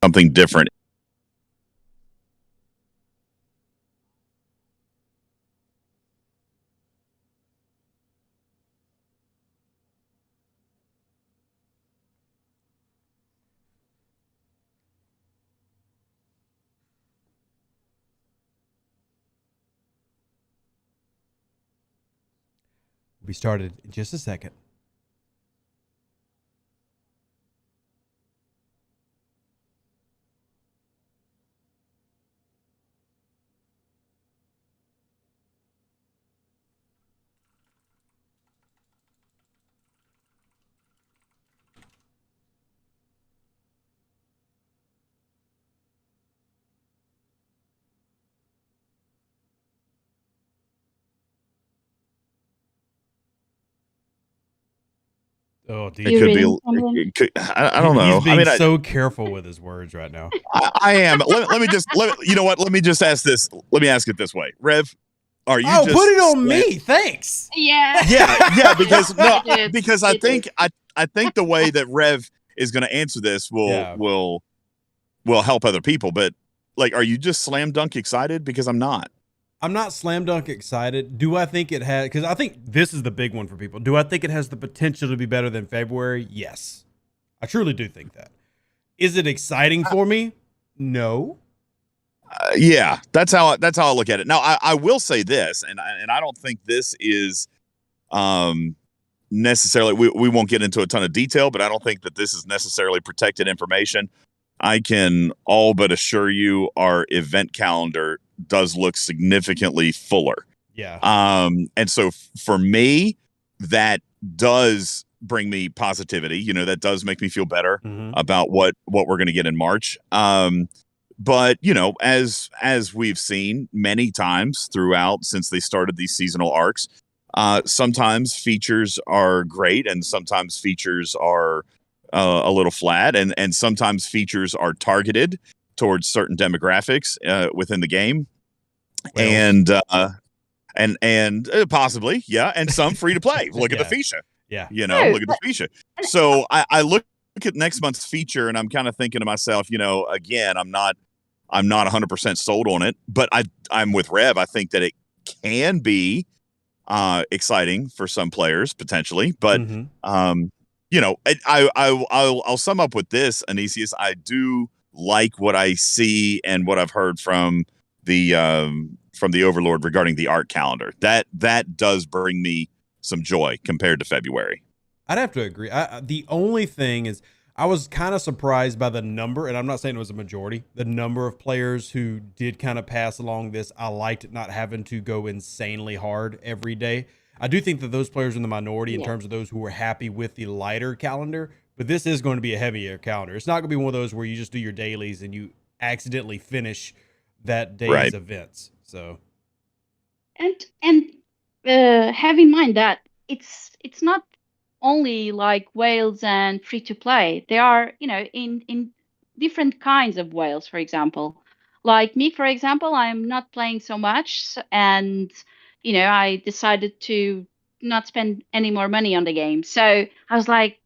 something different. We started in just a second. Oh, DJ. It could be. It could, I don't know. He's being I mean, so careful with his words right now. I am. Let me just. You know what? Let me just ask this. Let me ask it this way, Rev. Are you? Oh, just put it on me. Thanks. Yeah. Yeah. Because no, It because I think the way that Rev is going to answer this will help other people. But like, are you just slam dunk excited? Because I'm not. I'm not slam dunk excited. Do I think it has? Because I think this is the big one for people. Do I think it has the potential to be better than February? Yes, I truly do think that. Is it exciting for me? No. Yeah, that's how I look at it. Now, I will say this, and I don't think this is necessarily. We won't get into a ton of detail, but I don't think that this is necessarily protected information. I can all but assure you, our event calendar does look significantly fuller. Yeah. And so for me, that does bring me positivity. You know, that does make me feel better about what we're going to get in March. But you know, as we've seen many times throughout since they started these seasonal arcs, sometimes features are great, and sometimes features are a little flat, and sometimes features are targeted towards certain demographics within the game, and possibly, yeah, and some free to play. Look at the feature, you know, look at the feature. So I look at next month's feature, and I'm kind of thinking to myself, you know, again, I'm not 100% sold on it, but I'm with Rev. I think that it can be exciting for some players potentially, but you know, I'll sum up with this, Anisius. I do like what I see and what I've heard from the Overlord regarding the art calendar. That does bring me some joy compared to February. I'd have to agree. The only thing is, I was kind of surprised by the number, and I'm not saying it was a majority, the number of players who did kind of pass along this. I liked not having to go insanely hard every day. I do think that those players are in the minority in terms of those who were happy with the lighter calendar, but this is going to be a heavier calendar. It's not going to be one of those where you just do your dailies and you accidentally finish that day's events. So, and have in mind that it's not only like whales and free to play. There are, you know, in different kinds of whales. For example, like me, for example, I'm not playing so much, and you know, I decided to not spend any more money on the game. So I was like,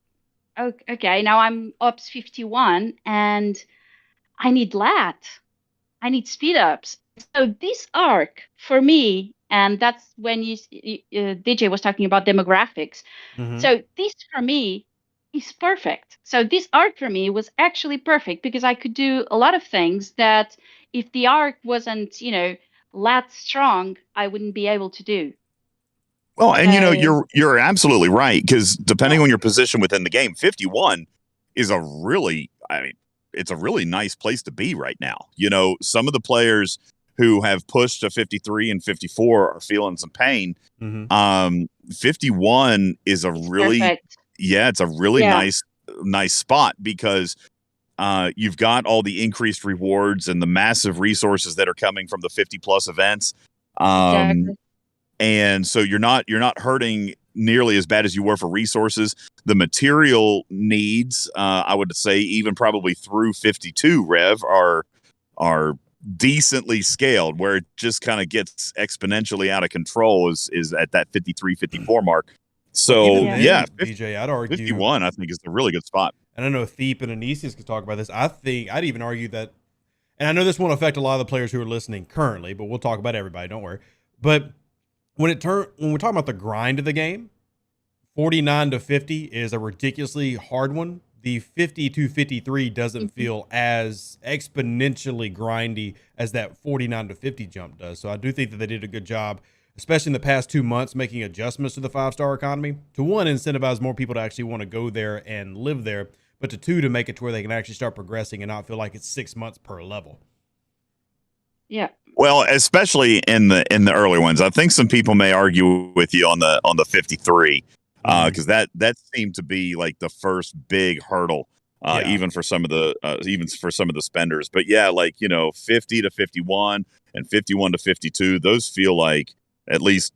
okay, now I'm ops 51 and I need lat. I need speed ups. So this arc for me, and that's when DJ was talking about demographics. So this for me is perfect. So this arc for me was actually perfect because I could do a lot of things that if the arc wasn't, you know, lat strong, I wouldn't be able to do. Well, and you know, you're absolutely right, because depending on your position within the game, 51 is a really, I mean, it's a really nice place to be right now. You know, some of the players who have pushed to 53 and 54 are feeling some pain. 51 is a really, it's a really nice spot, because you've got all the increased rewards and the massive resources that are coming from the 50 plus events. And so you're not hurting nearly as bad as you were for resources. The material needs, I would say, even probably through 52 Rev are decently scaled. Where it just kind of gets exponentially out of control is at that 53, 54 mark. So DJ, I'd argue 51, I think, is a really good spot. and I know Theep and Anisius could talk about this. I think I'd even argue that, and I know this won't affect a lot of the players who are listening currently, but we'll talk about everybody. Don't worry. But when we're talking about the grind of the game, 49 to 50 is a ridiculously hard one. The 50 to 53 doesn't feel as exponentially grindy as that 49 to 50 jump does. So I do think that they did a good job, especially in the past 2 months, making adjustments to the 5-star economy to, one, incentivize more people to actually want to go there and live there, but to, two, to make it to where they can actually start progressing and not feel like it's 6 months per level. Yeah. Well, especially in the early ones, I think some people may argue with you on the 53. Because that seemed to be like the first big hurdle, even for some of the spenders. But yeah, like, 50 to 51 and 51 to 52, those feel like, at least,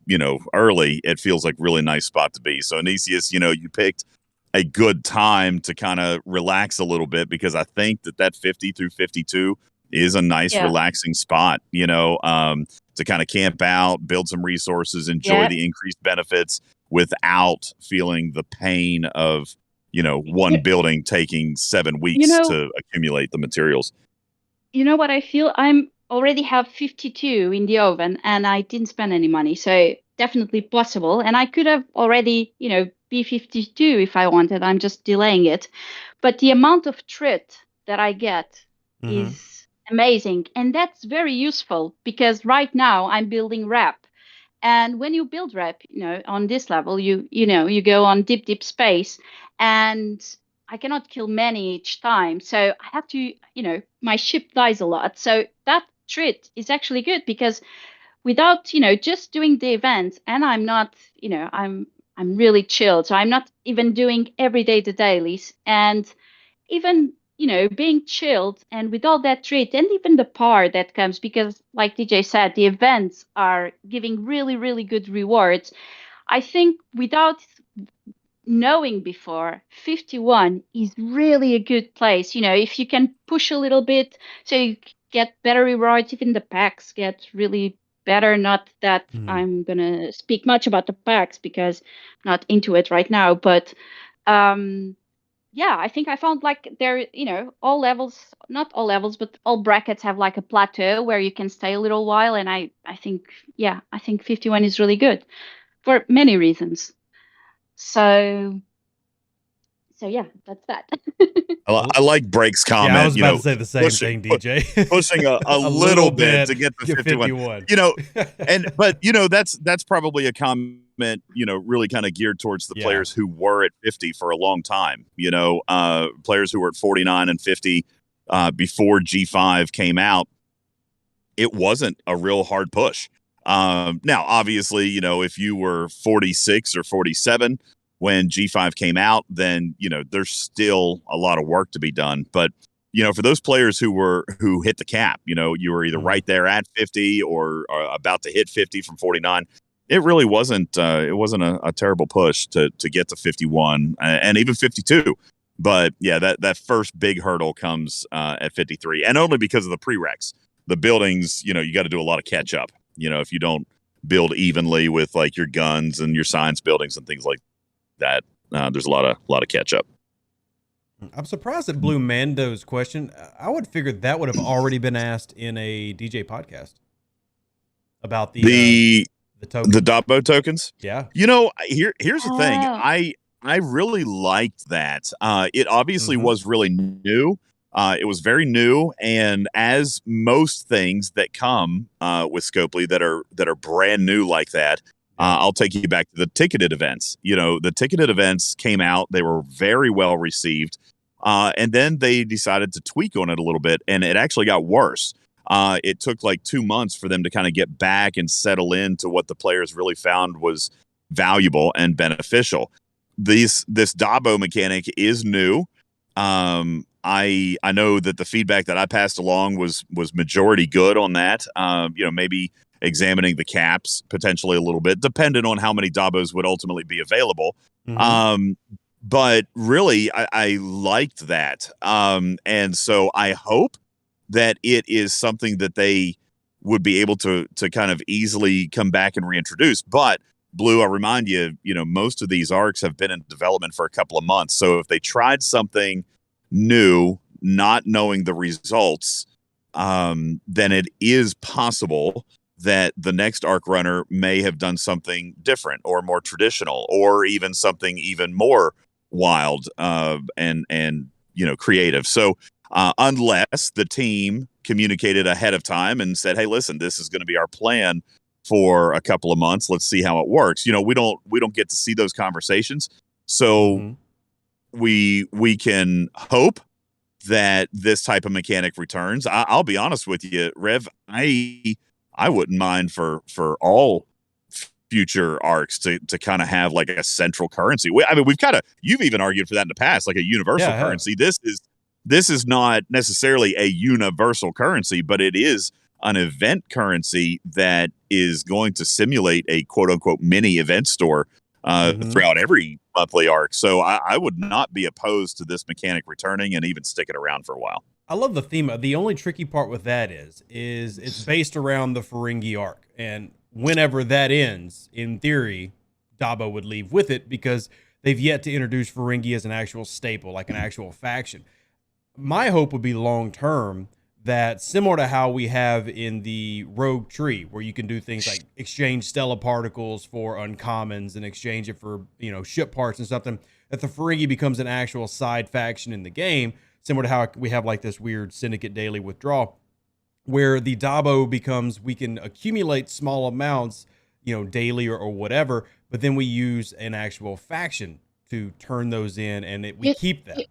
early, it feels like really nice spot to be. So Anisius, you picked a good time to kind of relax a little bit, because I think that 50 through 52 is a nice relaxing spot, to kind of camp out, build some resources, enjoy the increased benefits, without feeling the pain of, one building taking 7 weeks to accumulate the materials. You know what I feel? I'm already have 52 in the oven and I didn't spend any money. So definitely possible. And I could have already, be 52 if I wanted. I'm just delaying it. But the amount of trit that I get is amazing. And that's very useful, because right now I'm building rep. And when you build rep, on this level, you go on deep space, and I cannot kill many each time. So I have to, my ship dies a lot. So that trait is actually good, because without, just doing the events, and I'm not, I'm really chilled. So I'm not even doing every day the dailies, and even, being chilled and with all that treat, and even the par that comes, because like DJ said, the events are giving really, really good rewards. I think without knowing before, 51 is really a good place. If you can push a little bit, so you get better rewards, even the packs get really better. Not that I'm going to speak much about the packs, because I'm not into it right now, but yeah, I think I found like there, all levels, not all levels, but all brackets have like a plateau where you can stay a little while. And I think 51 is really good for many reasons. So yeah, that's that. I like Break's comment. Yeah, I was about to say the same thing, DJ. Pushing a little bit to get the 51. But that's probably a comment, really kind of geared towards the players who were at 50 for a long time. Players who were at 49 and 50 before G5 came out. It wasn't a real hard push. Now, obviously, if you were 46 or 47 when G5 came out, then, there's still a lot of work to be done. But, for those players who hit the cap, you were either right there at 50 or about to hit 50 from 49. It really wasn't a terrible push to get to 51 and even 52. But yeah, that first big hurdle comes at 53, and only because of the prereqs. The buildings, you got to do a lot of catch up. If you don't build evenly with like your guns and your science buildings and things like that, there's a lot of catch up. I'm surprised at Blue Mando's question. I would figure that would have already been asked in a DJ podcast about the dabo tokens. Yeah. Here's the thing. I really liked that. It obviously was really new. It was very new, and as most things that come with Scopely that are brand new like that, I'll take you back to the ticketed events. The ticketed events came out; they were very well received, and then they decided to tweak on it a little bit, and it actually got worse. It took like 2 months for them to kind of get back and settle into what the players really found was valuable and beneficial. This dabo mechanic is new. I know that the feedback that I passed along was majority good on that. Maybe examining the caps potentially a little bit, dependent on how many dabos would ultimately be available. But really, I liked that. And so I hope that it is something that they would be able to kind of easily come back and reintroduce. But Blue, I remind you, most of these arcs have been in development for a couple of months. So if they tried something new, not knowing the results, then it is possible that the next arc runner may have done something different or more traditional, or even something even more wild and creative. So unless the team communicated ahead of time and said, hey, listen, this is going to be our plan for a couple of months, let's see how it works. We don't get to see those conversations. So we can hope that this type of mechanic returns. I'll be honest with you, Rev, I wouldn't mind for all future arcs to kind of have like a central currency. I mean, you've even argued for that in the past, like a universal currency. This is not necessarily a universal currency, but it is an event currency that is going to simulate a quote unquote mini event store throughout every monthly arc. So I would not be opposed to this mechanic returning and even sticking around for a while. I love the theme. The only tricky part with that is it's based around the Ferengi arc. And whenever that ends, in theory, Dabo would leave with it because they've yet to introduce Ferengi as an actual staple, like an actual faction. My hope would be long-term that, similar to how we have in the Rogue Tree, where you can do things like exchange stellar particles for uncommons and exchange it for, ship parts and something, that the Ferengi becomes an actual side faction in the game, similar to how we have like this weird Syndicate daily withdrawal, where the Dabo becomes, we can accumulate small amounts, daily or whatever, but then we use an actual faction to turn those in, and we keep that.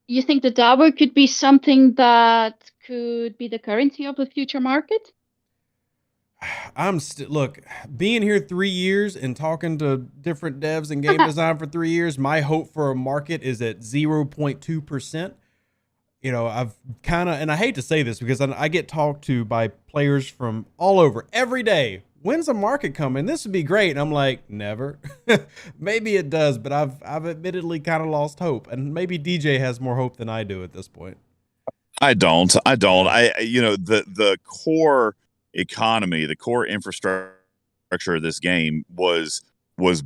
You think the Dabo could be something that could be the currency of the future market? Look, being here 3 years and talking to different devs and game design for 3 years, my hope for a market is at 0.2%. I've and I hate to say this because I get talked to by players from all over every day. When's a market coming? This would be great. And I'm like, never. Maybe it does, but I've admittedly kind of lost hope. And maybe DJ has more hope than I do at this point. I don't. The core economy, the core infrastructure of this game was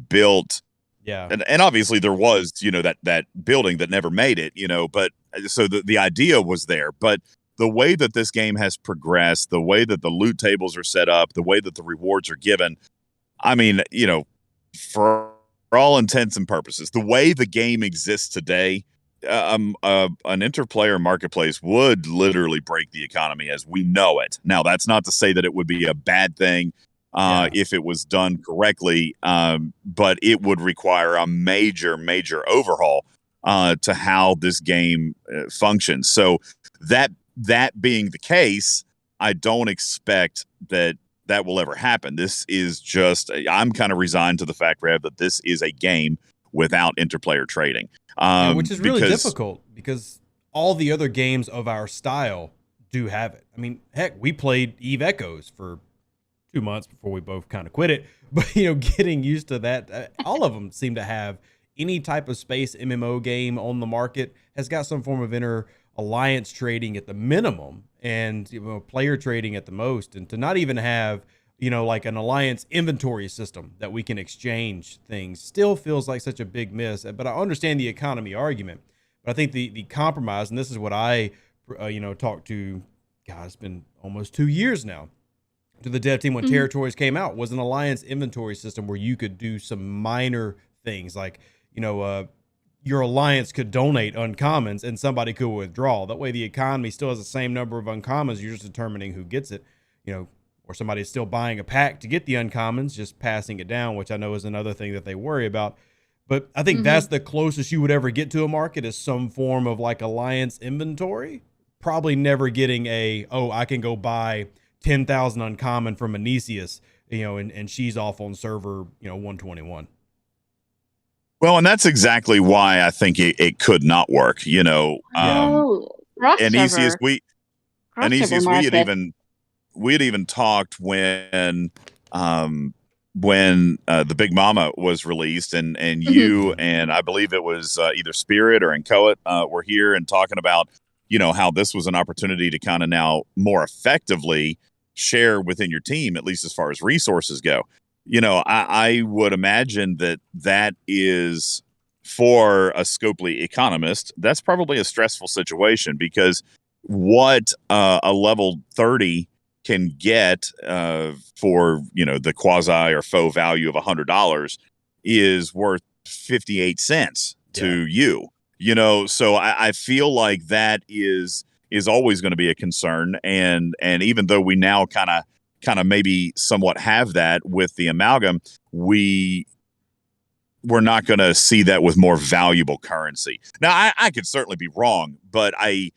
built. Yeah. And obviously there was, that building that never made it, but so the idea was there, but the way that this game has progressed, the way that the loot tables are set up, the way that the rewards are given, I mean, for all intents and purposes, the way the game exists today, an interplayer marketplace would literally break the economy as we know it. Now, that's not to say that it would be a bad thing if it was done correctly, but it would require a major overhaul to how this game functions. So that being the case, I don't expect that will ever happen. This is just, I'm kind of resigned to the fact, Rev, that this is a game without interplayer trading. Which is really difficult because all the other games of our style do have it. I mean, heck, we played Eve Echoes for 2 months before we both kind of quit it. But, getting used to that, all of them seem to have any type of space MMO game on the market has got some form of inner alliance trading at the minimum and player trading at the most. And to not even have, like an alliance inventory system that we can exchange things still feels like such a big miss. But I understand the economy argument. But I think the compromise, and this is what I, talked to, God, it's been almost 2 years now, to the dev team when Territories came out, was an alliance inventory system where you could do some minor things like, your alliance could donate uncommons and somebody could withdraw. That way the economy still has the same number of uncommons. You're just determining who gets it, or somebody's still buying a pack to get the uncommons, just passing it down, which I know is another thing that they worry about. But I think that's the closest you would ever get to a market, is some form of like alliance inventory. Probably never getting I can go buy 10,000 uncommon from Anisius, and she's off on server, 121. Well, and that's exactly why I think it could not work. Anisius, we had even talked when the Big Mama was released, and you and I believe it was either Spirit or Inchoate were here and talking about how this was an opportunity to kind of now more effectively share within your team, at least as far as resources go. I would imagine that is, for a Scopely economist, that's probably a stressful situation, because what a level 30 can get for the quasi or faux value of $100 is worth 58 cents to you. So I feel like that is always going to be a concern, and even though we now kind of maybe somewhat have that with the amalgam, we're not going to see that with more valuable currency. Now, I could certainly be wrong, but I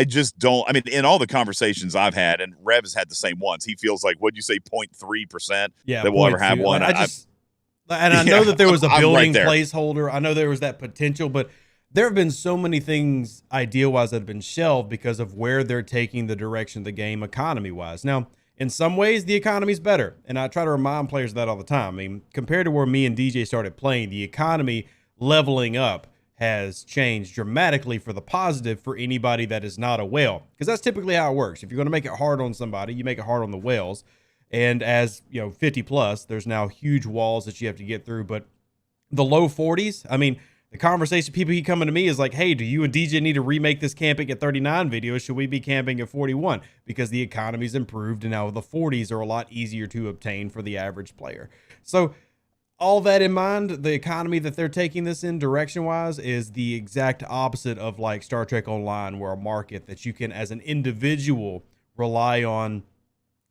just don't. I mean, in all the conversations I've had, and Rev has had the same ones, he feels like, what'd you say, 0.3% that we'll ever have one? I know that there was a building placeholder. I know there was that potential, but there have been so many things ideal-wise that have been shelved because of where they're taking the direction of the game economy-wise. Now, in some ways, the economy's better, and I try to remind players of that all the time. I mean, compared to where me and DJ started playing, the economy leveling up has changed dramatically for the positive for anybody that is not a whale, because that's typically how it works. If you're going to make it hard on somebody, you make it hard on the whales. And as 50 plus, there's now huge walls that you have to get through. But the low 40s, I mean, the conversation people keep coming to me is like, hey, do you and DJ need to remake this camping at 39 video? Should we be camping at 41? Because the economy's improved, and now the 40s are a lot easier to obtain for the average player. So all that in mind, the economy that they're taking this in direction-wise is the exact opposite of like Star Trek Online, where a market that you can, as an individual, rely on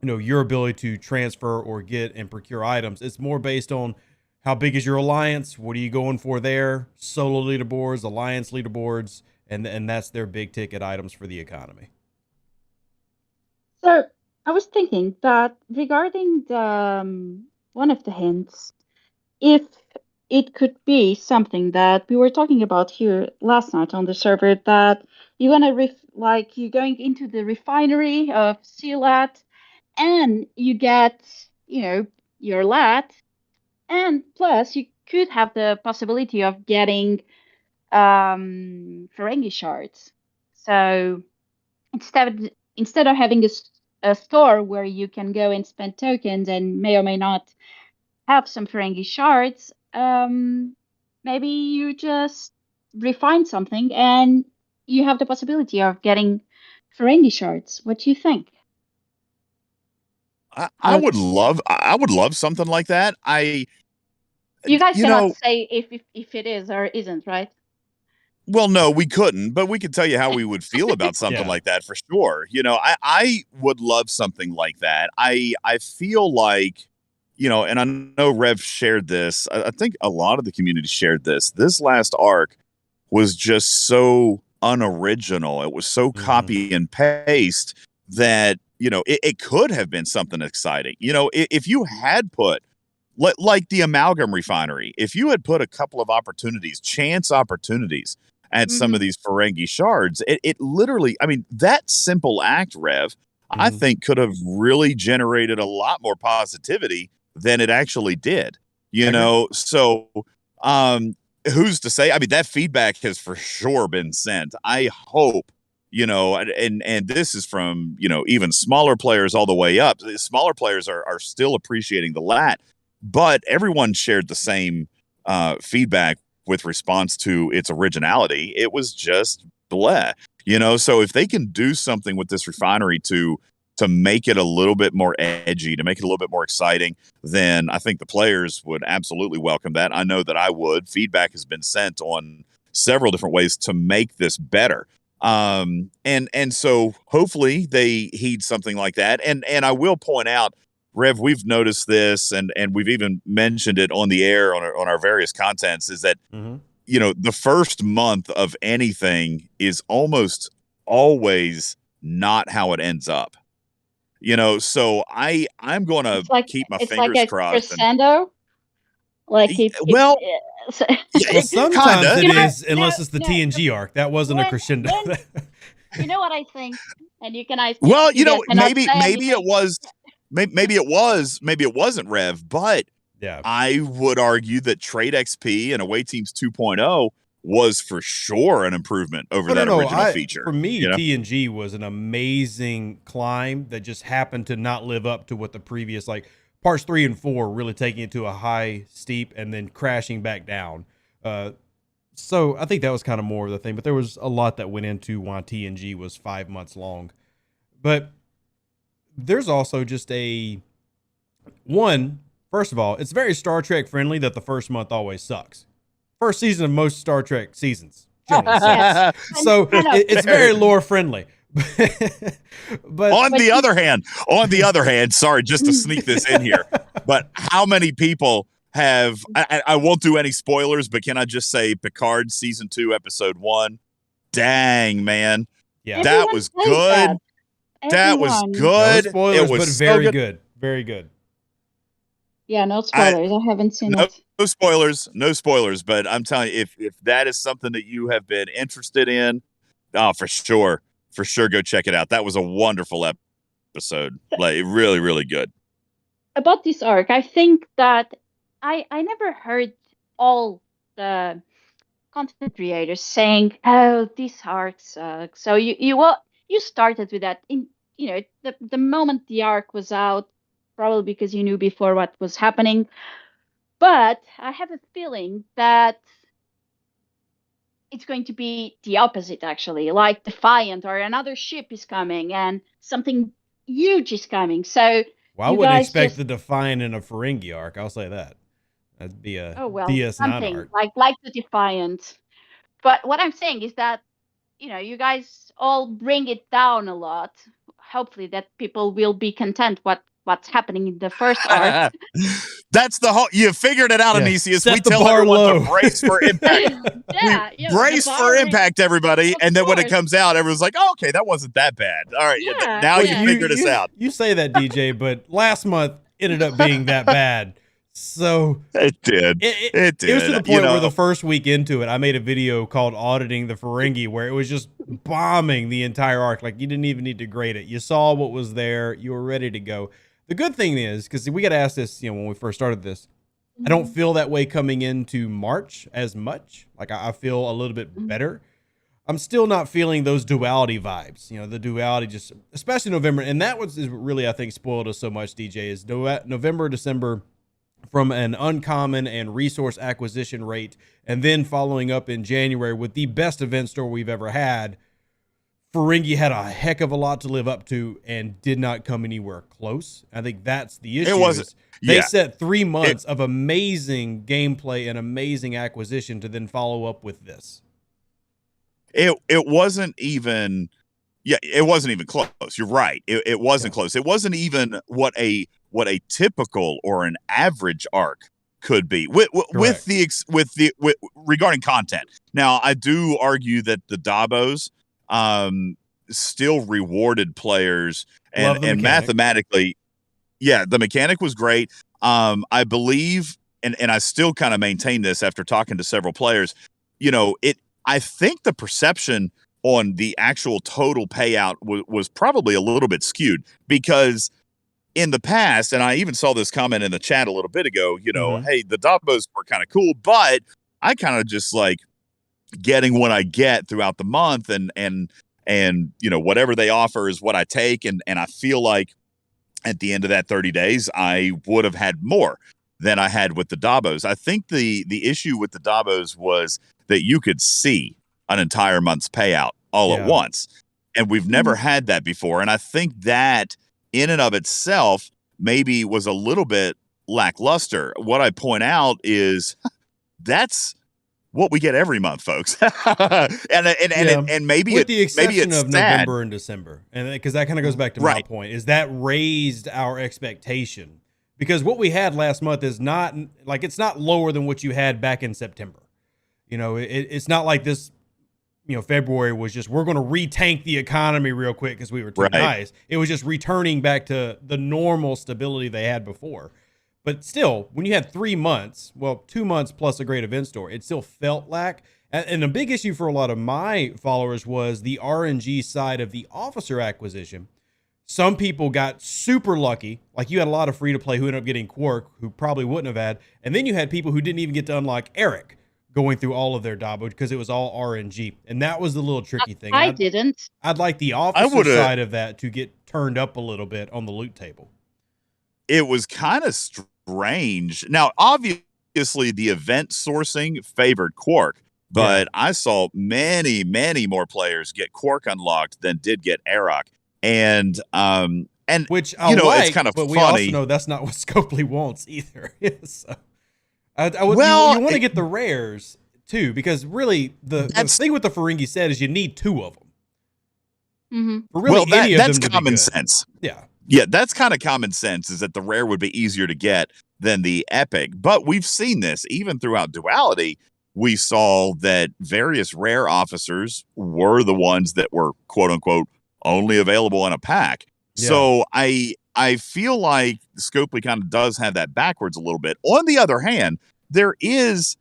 your ability to transfer or get and procure items. It's more based on how big is your alliance, what are you going for there, solo leaderboards, alliance leaderboards, and that's their big ticket items for the economy. So I was thinking that regarding the one of the hints, if it could be something that we were talking about here last night on the server, that you're you're going into the refinery of Sealat, and you get, your lat, and plus you could have the possibility of getting Ferengi shards. So instead of having a store where you can go and spend tokens and may or may not have some Ferengi shards, maybe you just refine something and you have the possibility of getting Ferengi shards. What do you think? I would love something like that. You guys cannot say if it is or isn't, right? Well, no, we couldn't, but we could tell you how we would feel about something like that for sure. I would love something like that. I feel like, and I know Rev shared this. I think a lot of the community shared this. This last arc was just so unoriginal. It was so copy and paste that, it could have been something exciting. If you had put, like the amalgam refinery, if you had put a couple of chance opportunities at some of these Ferengi shards, it literally, I mean, that simple act, Rev, I think could have really generated a lot more positivity than it actually did. So who's to say? I mean, that feedback has for sure been sent. I hope, and this is from, even smaller players all the way up. The smaller players are still appreciating the lat, but everyone shared the same feedback with response to its originality. It was just bleh, so if they can do something with this refinery to make it a little bit more edgy, to make it a little bit more exciting, then I think the players would absolutely welcome that. I know that I would. Feedback has been sent on several different ways to make this better. And so hopefully they heed something like that. And I will point out, Rev, we've noticed this, and we've even mentioned it on the air on our various contents, is that, the first month of anything is almost always not how it ends up. So I'm going to keep my fingers crossed. Crescendo? Sometimes it is, unless it's the TNG arc. That wasn't a crescendo. You know what I think? And you can well, maybe it was. Maybe it was, maybe it wasn't, Rev, but I would argue that Trade XP and Away Teams 2.0 was for sure an improvement over that original feature. For me, TNG was an amazing climb that just happened to not live up to what the previous parts 3 and 4 really taking it to a high steep and then crashing back down. So I think that was kind of more of the thing, but there was a lot that went into why TNG was 5 months long. But there's also just first of all, it's very Star Trek friendly that the first month always sucks. First season of most Star Trek seasons. Yes. So it's very lore friendly. But on the other hand, sorry, just to sneak this in here, but how many people have, I won't do any spoilers, but can I just say Picard season 2, episode 1? Dang, man. Yeah. That was good. That was good. No spoilers, it was but very good. Very good. Yeah, no spoilers. I haven't seen it. No spoilers, but I'm telling you, if that is something that you have been interested in, for sure, go check it out. That was a wonderful episode. Like, really, really good. About this arc, I think that I never heard all the content creators saying, "Oh, this arc sucks." So you started with that in the moment the arc was out, probably because you knew before what was happening. But I have a feeling that it's going to be the opposite, actually. Like Defiant or another ship is coming and something huge is coming. So I wouldn't expect the Defiant in a Ferengi arc. I'll say that. That'd be a DS9 arc. Like the Defiant. But what I'm saying is that, you guys all bring it down a lot. Hopefully that people will be content what's happening in the first arc. That's the whole. You figured it out, Anisius. Set we tell everyone to brace for impact. Brace for impact, everybody. And then when it comes out, everyone's like, "Oh, okay, that wasn't that bad." All right, now you figured us out. You say that, DJ, but last month ended up being that bad. So it did. It did. It was to the point where the first week into it, I made a video called "Auditing the Ferengi," where it was just bombing the entire arc. Like, you didn't even need to grade it. You saw what was there. You were ready to go. The good thing is, because we got asked this, when we first started this, I don't feel that way coming into March as much. Like, I feel a little bit better. I'm still not feeling those duality vibes. The duality just, especially November. And that was really, I think, spoiled us so much, DJ, is November, December, from an uncommon and resource acquisition rate, and then following up in January with the best event store we've ever had. Ferengi had a heck of a lot to live up to and did not come anywhere close. I think that's the issue. It wasn't. They set 3 months of amazing gameplay and amazing acquisition to then follow up with this. It wasn't even. Yeah, it wasn't even close. You're right. It wasn't close. It wasn't even what a typical or an average arc could be with regarding content. Now, I do argue that the dabos still rewarded players and mathematically, the mechanic was great. I believe, and I still kind of maintain this after talking to several players, I think the perception on the actual total payout was probably a little bit skewed, because in the past, and I even saw this comment in the chat a little bit ago, hey, the dabos were kind of cool, but I kind of just like getting what I get throughout the month, and whatever they offer is what I take, and I feel like at the end of that 30 days I would have had more than I had with the dabos. I think the issue with the dabos was that you could see an entire month's payout all at once, and we've never had that before, and I think that in and of itself maybe was a little bit lackluster. What I point out is that's what we get every month, folks. and maybe with the exception of sad. November and December, and because that kind of goes back to my point, is that raised our expectation, because what we had last month is not like, it's not lower than what you had back in September. It's not like this. February was just, we're going to retank the economy real quick because we were too nice. It was just returning back to the normal stability they had before. But still, when you had 3 months, 2 months plus a great event store, it still felt like. And a big issue for a lot of my followers was the RNG side of the officer acquisition. Some people got super lucky. Like, you had a lot of free to play who ended up getting Quark, who probably wouldn't have had. And then you had people who didn't even get to unlock Eric going through all of their dabo because it was all RNG. And that was the little tricky thing. I'd like the officer side of that to get turned up a little bit on the loot table. it was kind of strange. Now, obviously, the event sourcing favored Quark, but I saw many, many more players get Quark unlocked than did get Aeroc. And which you know, it's kind of but funny. We also know that's not what Scopely wants either. So, you want to get the rares too, because really the thing with the Ferengi set is you need 2 of them. Mm-hmm. Really, that's common sense. Yeah, that's kind of common sense, is that the rare would be easier to get than the epic. But we've seen this even throughout Duality. We saw that various rare officers were the ones that were, quote unquote, only available in a pack. Yeah. So I feel like Scopely kind of does have that backwards a little bit. On the other hand, there is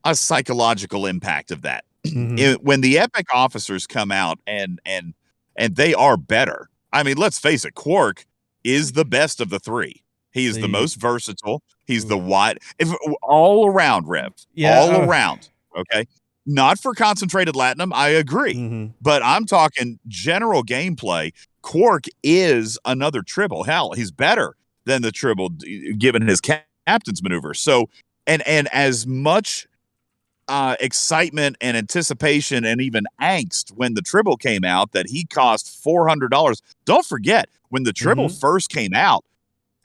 a psychological impact of that. Mm-hmm. When the epic officers come out and they are better. I mean, let's face it, Quark is the best of the 3. He is the most versatile. He's the all around, Rev. Yeah, all around. Okay. Not for concentrated Latinum, I agree. Mm-hmm. But I'm talking general gameplay. Quark is another Tribble. Hell, he's better than the Tribble given his captain's maneuver. So, and as much excitement and anticipation and even angst when the Tribble came out that he cost $400. Don't forget, when the Tribble first came out,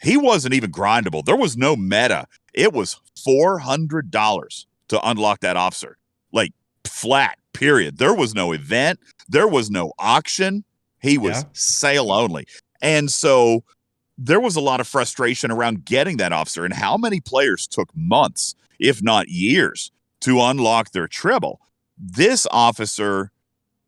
he wasn't even grindable. There was no meta. It was $400 to unlock that officer. Like, flat, period. There was no event. There was no auction. He was sale only. And so there was a lot of frustration around getting that officer. And how many players took months, if not years, to unlock their Tribble? This officer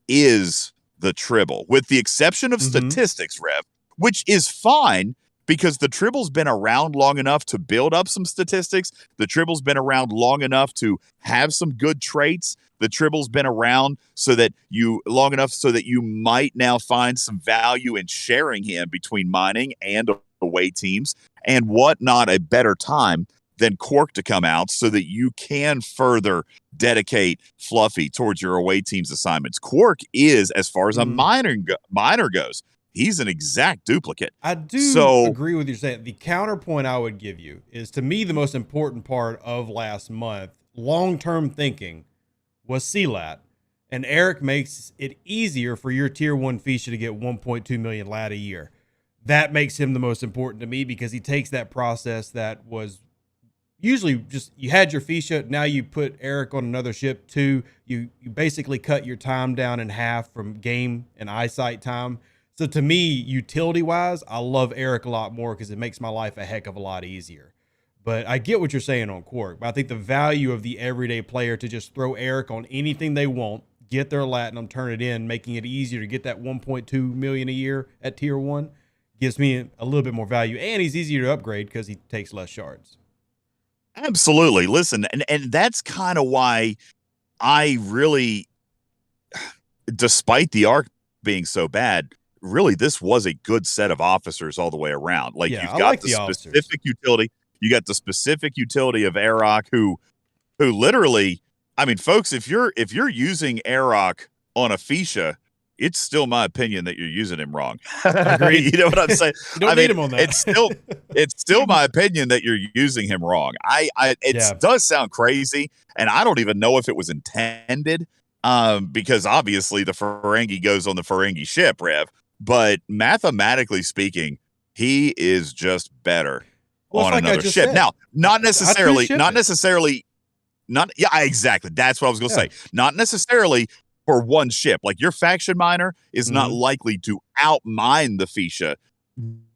is the Tribble, with the exception of statistics, Rev, which is fine because the Tribble's been around long enough to build up some statistics. The Tribble's been around long enough to have some good traits. The Tribble's been around long enough so that you might now find some value in sharing him between mining and away teams. And what not a better time than Quark to come out so that you can further dedicate Fluffy towards your away team's assignments. Quark is, as far as a miner goes, he's an exact duplicate. I do agree with you saying. The counterpoint I would give you is, to me, the most important part of last month, long-term thinking, was CLAT. And Eric makes it easier for your tier 1 Fisha to get 1.2 million lat a year. That makes him the most important to me because he takes that process that was usually just, you had your Fisha, now you put Eric on another ship too. You basically cut your time down in half from game and eyesight time. So to me, utility-wise, I love Eric a lot more because it makes my life a heck of a lot easier. But I get what you're saying on Quark. But I think the value of the everyday player to just throw Eric on anything they want, get their Latinum, turn it in, making it easier to get that 1.2 million a year at tier 1, gives me a little bit more value. And he's easier to upgrade because he takes less shards. Absolutely. Listen, and that's kind of why I really, despite the arc being so bad, really this was a good set of officers all the way around. Like, you've got the specific utility. You got the specific utility of Aeroc, who literally, I mean, folks, if you're using Aeroc on a Fisha, it's still my opinion that you're using him wrong. Agreed. You know what I'm saying? You don't need him on that. It's still my opinion that you're using him wrong. It does sound crazy, and I don't even know if it was intended, because obviously the Ferengi goes on the Ferengi ship, Rev. But mathematically speaking, he is just better on another ship. Now, exactly. That's what I was going to say. Not necessarily for one ship. Like, your faction miner is not likely to outmine the Fisha.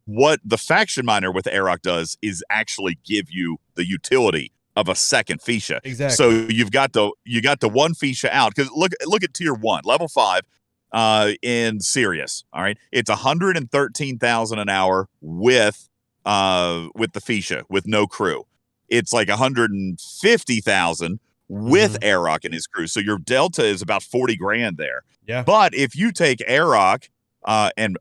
What the faction miner with Aeroc does is actually give you the utility of a second Fisha. Exactly. So you got the one Fisha out, because look at tier 1, level 5 in Sirius. All right, it's 113,000 an hour with the Fisha with no crew. It's like 150,000 with Aeroc and his crew. So your delta is about 40 grand there. Yeah. But if you take Aeroc, and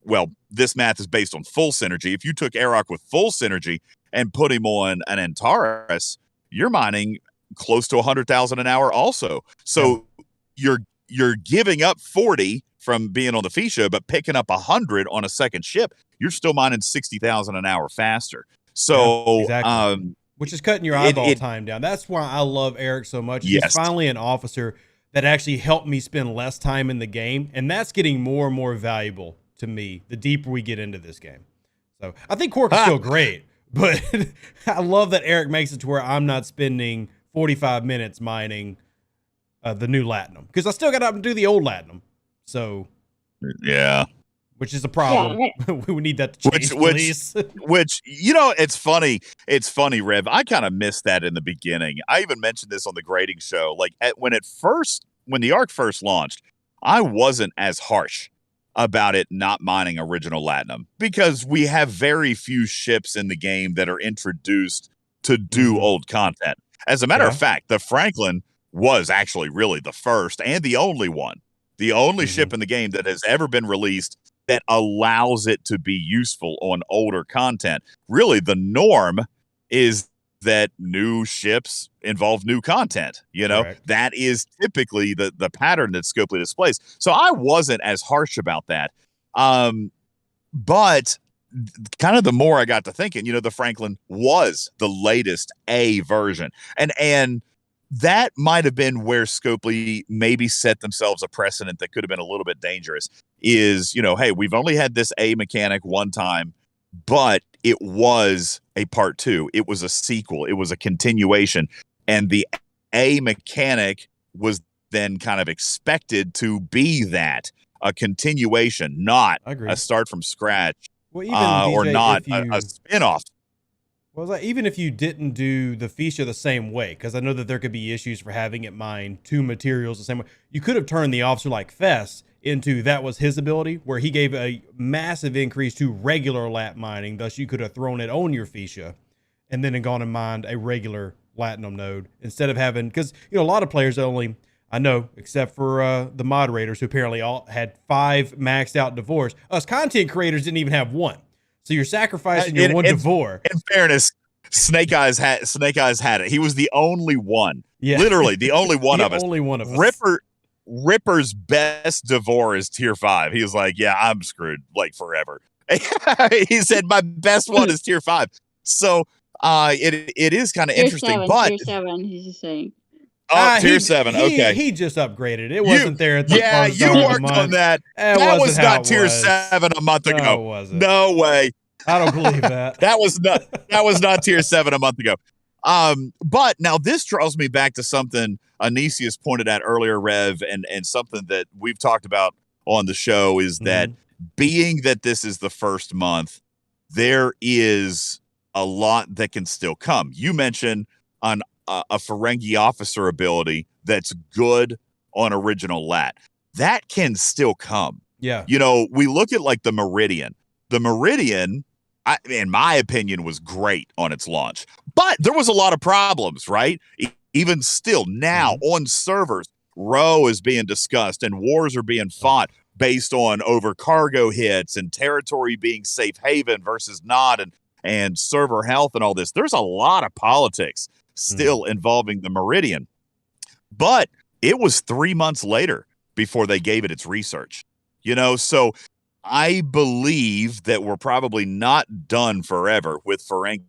well, this math is based on full synergy. If you took Aeroc with full synergy and put him on an Antares, you're mining close to 100,000 an hour also. So you're giving up 40 from being on the Fisha, but picking up 100 on a second ship, you're still mining 60,000 an hour faster. So, exactly. Which is cutting your eyeball time down. That's why I love Eric so much. Yes. He's finally an officer that actually helped me spend less time in the game, and that's getting more and more valuable to me the deeper we get into this game. So I think Quark is still great, but I love that Eric makes it to where I'm not spending 45 minutes mining the new Latinum, because I still got to do the old Latinum. So yeah, which is a problem. Yeah. We need that to change, please. Which, you know, it's funny. It's funny, Rev. I kind of missed that in the beginning. I even mentioned this on the grading show. Like when the Ark first launched, I wasn't as harsh about it not mining original Latinum, because we have very few ships in the game that are introduced to do old content. As a matter of fact, the Franklin was actually really the first and the only one, the only ship in the game that has ever been released that allows it to be useful on older content. Really, the norm is that new ships involve new content. You know, that is typically the pattern that Scopely displays. So I wasn't as harsh about that. But kind of the more I got to thinking, you know, the Franklin was the latest A version. And that might have been where Scopely maybe set themselves a precedent that could have been a little bit dangerous. Is, you know, hey, we've only had this A mechanic one time, but it was a part 2. It was a sequel. It was a continuation. And the A mechanic was then kind of expected to be that, a continuation, not a start from scratch, well, even DJ, or not a spin-off. Well, like, even if you didn't do the Fisha the same way, because I know that there could be issues for having it mine 2 materials the same way, you could have turned the officer like Fess into that was his ability, where he gave a massive increase to regular lat mining. Thus, you could have thrown it on your Fisha and then gone and mined a regular Latinum node instead of having, because, you know, a lot of players only, I know, except for the moderators who apparently all had 5 maxed out Devores. Us content creators didn't even have 1. So you're sacrificing your one Devore. In fairness, Snake Eyes had it. He was the only one. Yeah. Literally the only one of us. The only one of us. Ripper's best Devore is tier 5. He was like, yeah, I'm screwed like forever. He said my best one is tier 5. So it is kind of interesting. But tier 7, he's saying. Oh, tier 7. Okay. He just upgraded. It wasn't there at the first you worked on that. That was not tier 7 a month ago. No, it wasn't. No way. I don't believe that. That was not tier 7 a month ago. But now this draws me back to something Anisius pointed out earlier, Rev, and something that we've talked about on the show is that being that this is the first month, there is a lot that can still come. You mentioned a Ferengi officer ability that's good on original lat. That can still come. Yeah. You know, we look at like the Meridian. The Meridian, in my opinion, was great on its launch. But there was a lot of problems, right? Even still now on servers, Row is being discussed and wars are being fought based on over cargo hits and territory being safe haven versus not, and server health and all this. There's a lot of politics still involving the Meridian. But it was 3 months later before they gave it its research. You know, so I believe that we're probably not done forever with Ferengi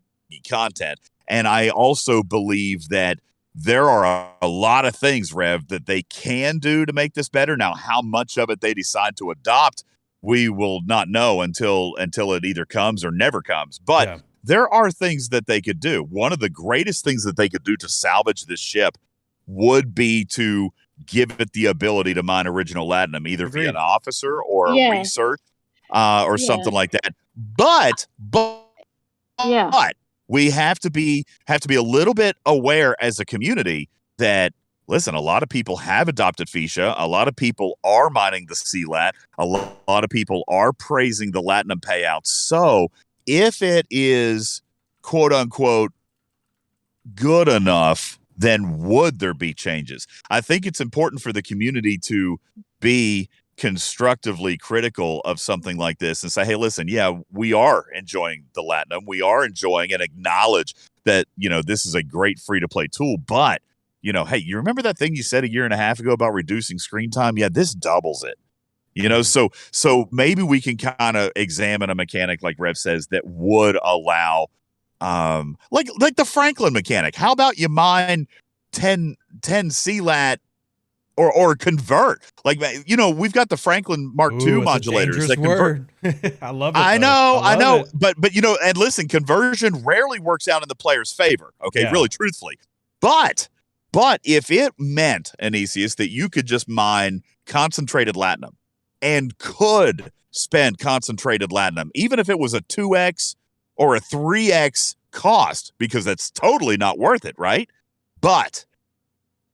content. And I also believe that there are a lot of things, Rev, that they can do to make this better. Now, how much of it they decide to adopt, we will not know until it either comes or never comes. But there are things that they could do. One of the greatest things that they could do to salvage this ship would be to give it the ability to mine original Latinum, either via an officer or a research or something like that. But we have to be a little bit aware as a community that, listen, a lot of people have adopted Fisha. A lot of people are mining the CLAT. A lot of people are praising the Latinum payouts. So if it is, quote unquote, good enough, then would there be changes? I think it's important for the community to be constructively critical of something like this and say, hey, listen, we are enjoying the Latinum. We are enjoying and acknowledge that, you know, this is a great free-to-play tool. But, you know, hey, you remember that thing you said a year and a half ago about reducing screen time? Yeah, this doubles it. You know, so maybe we can kind of examine a mechanic like Rev says that would allow like the Franklin mechanic. How about you mine 10 CLAT or convert? Like, you know, we've got the Franklin Mark II modulators that convert. I love it. I know. But you know, and listen, conversion rarely works out in the player's favor. Okay, really truthfully. But if it meant, Anicius, that you could just mine concentrated latinum and could spend concentrated latinum, even if it was a 2x or a 3x cost, because that's totally not worth it, right? But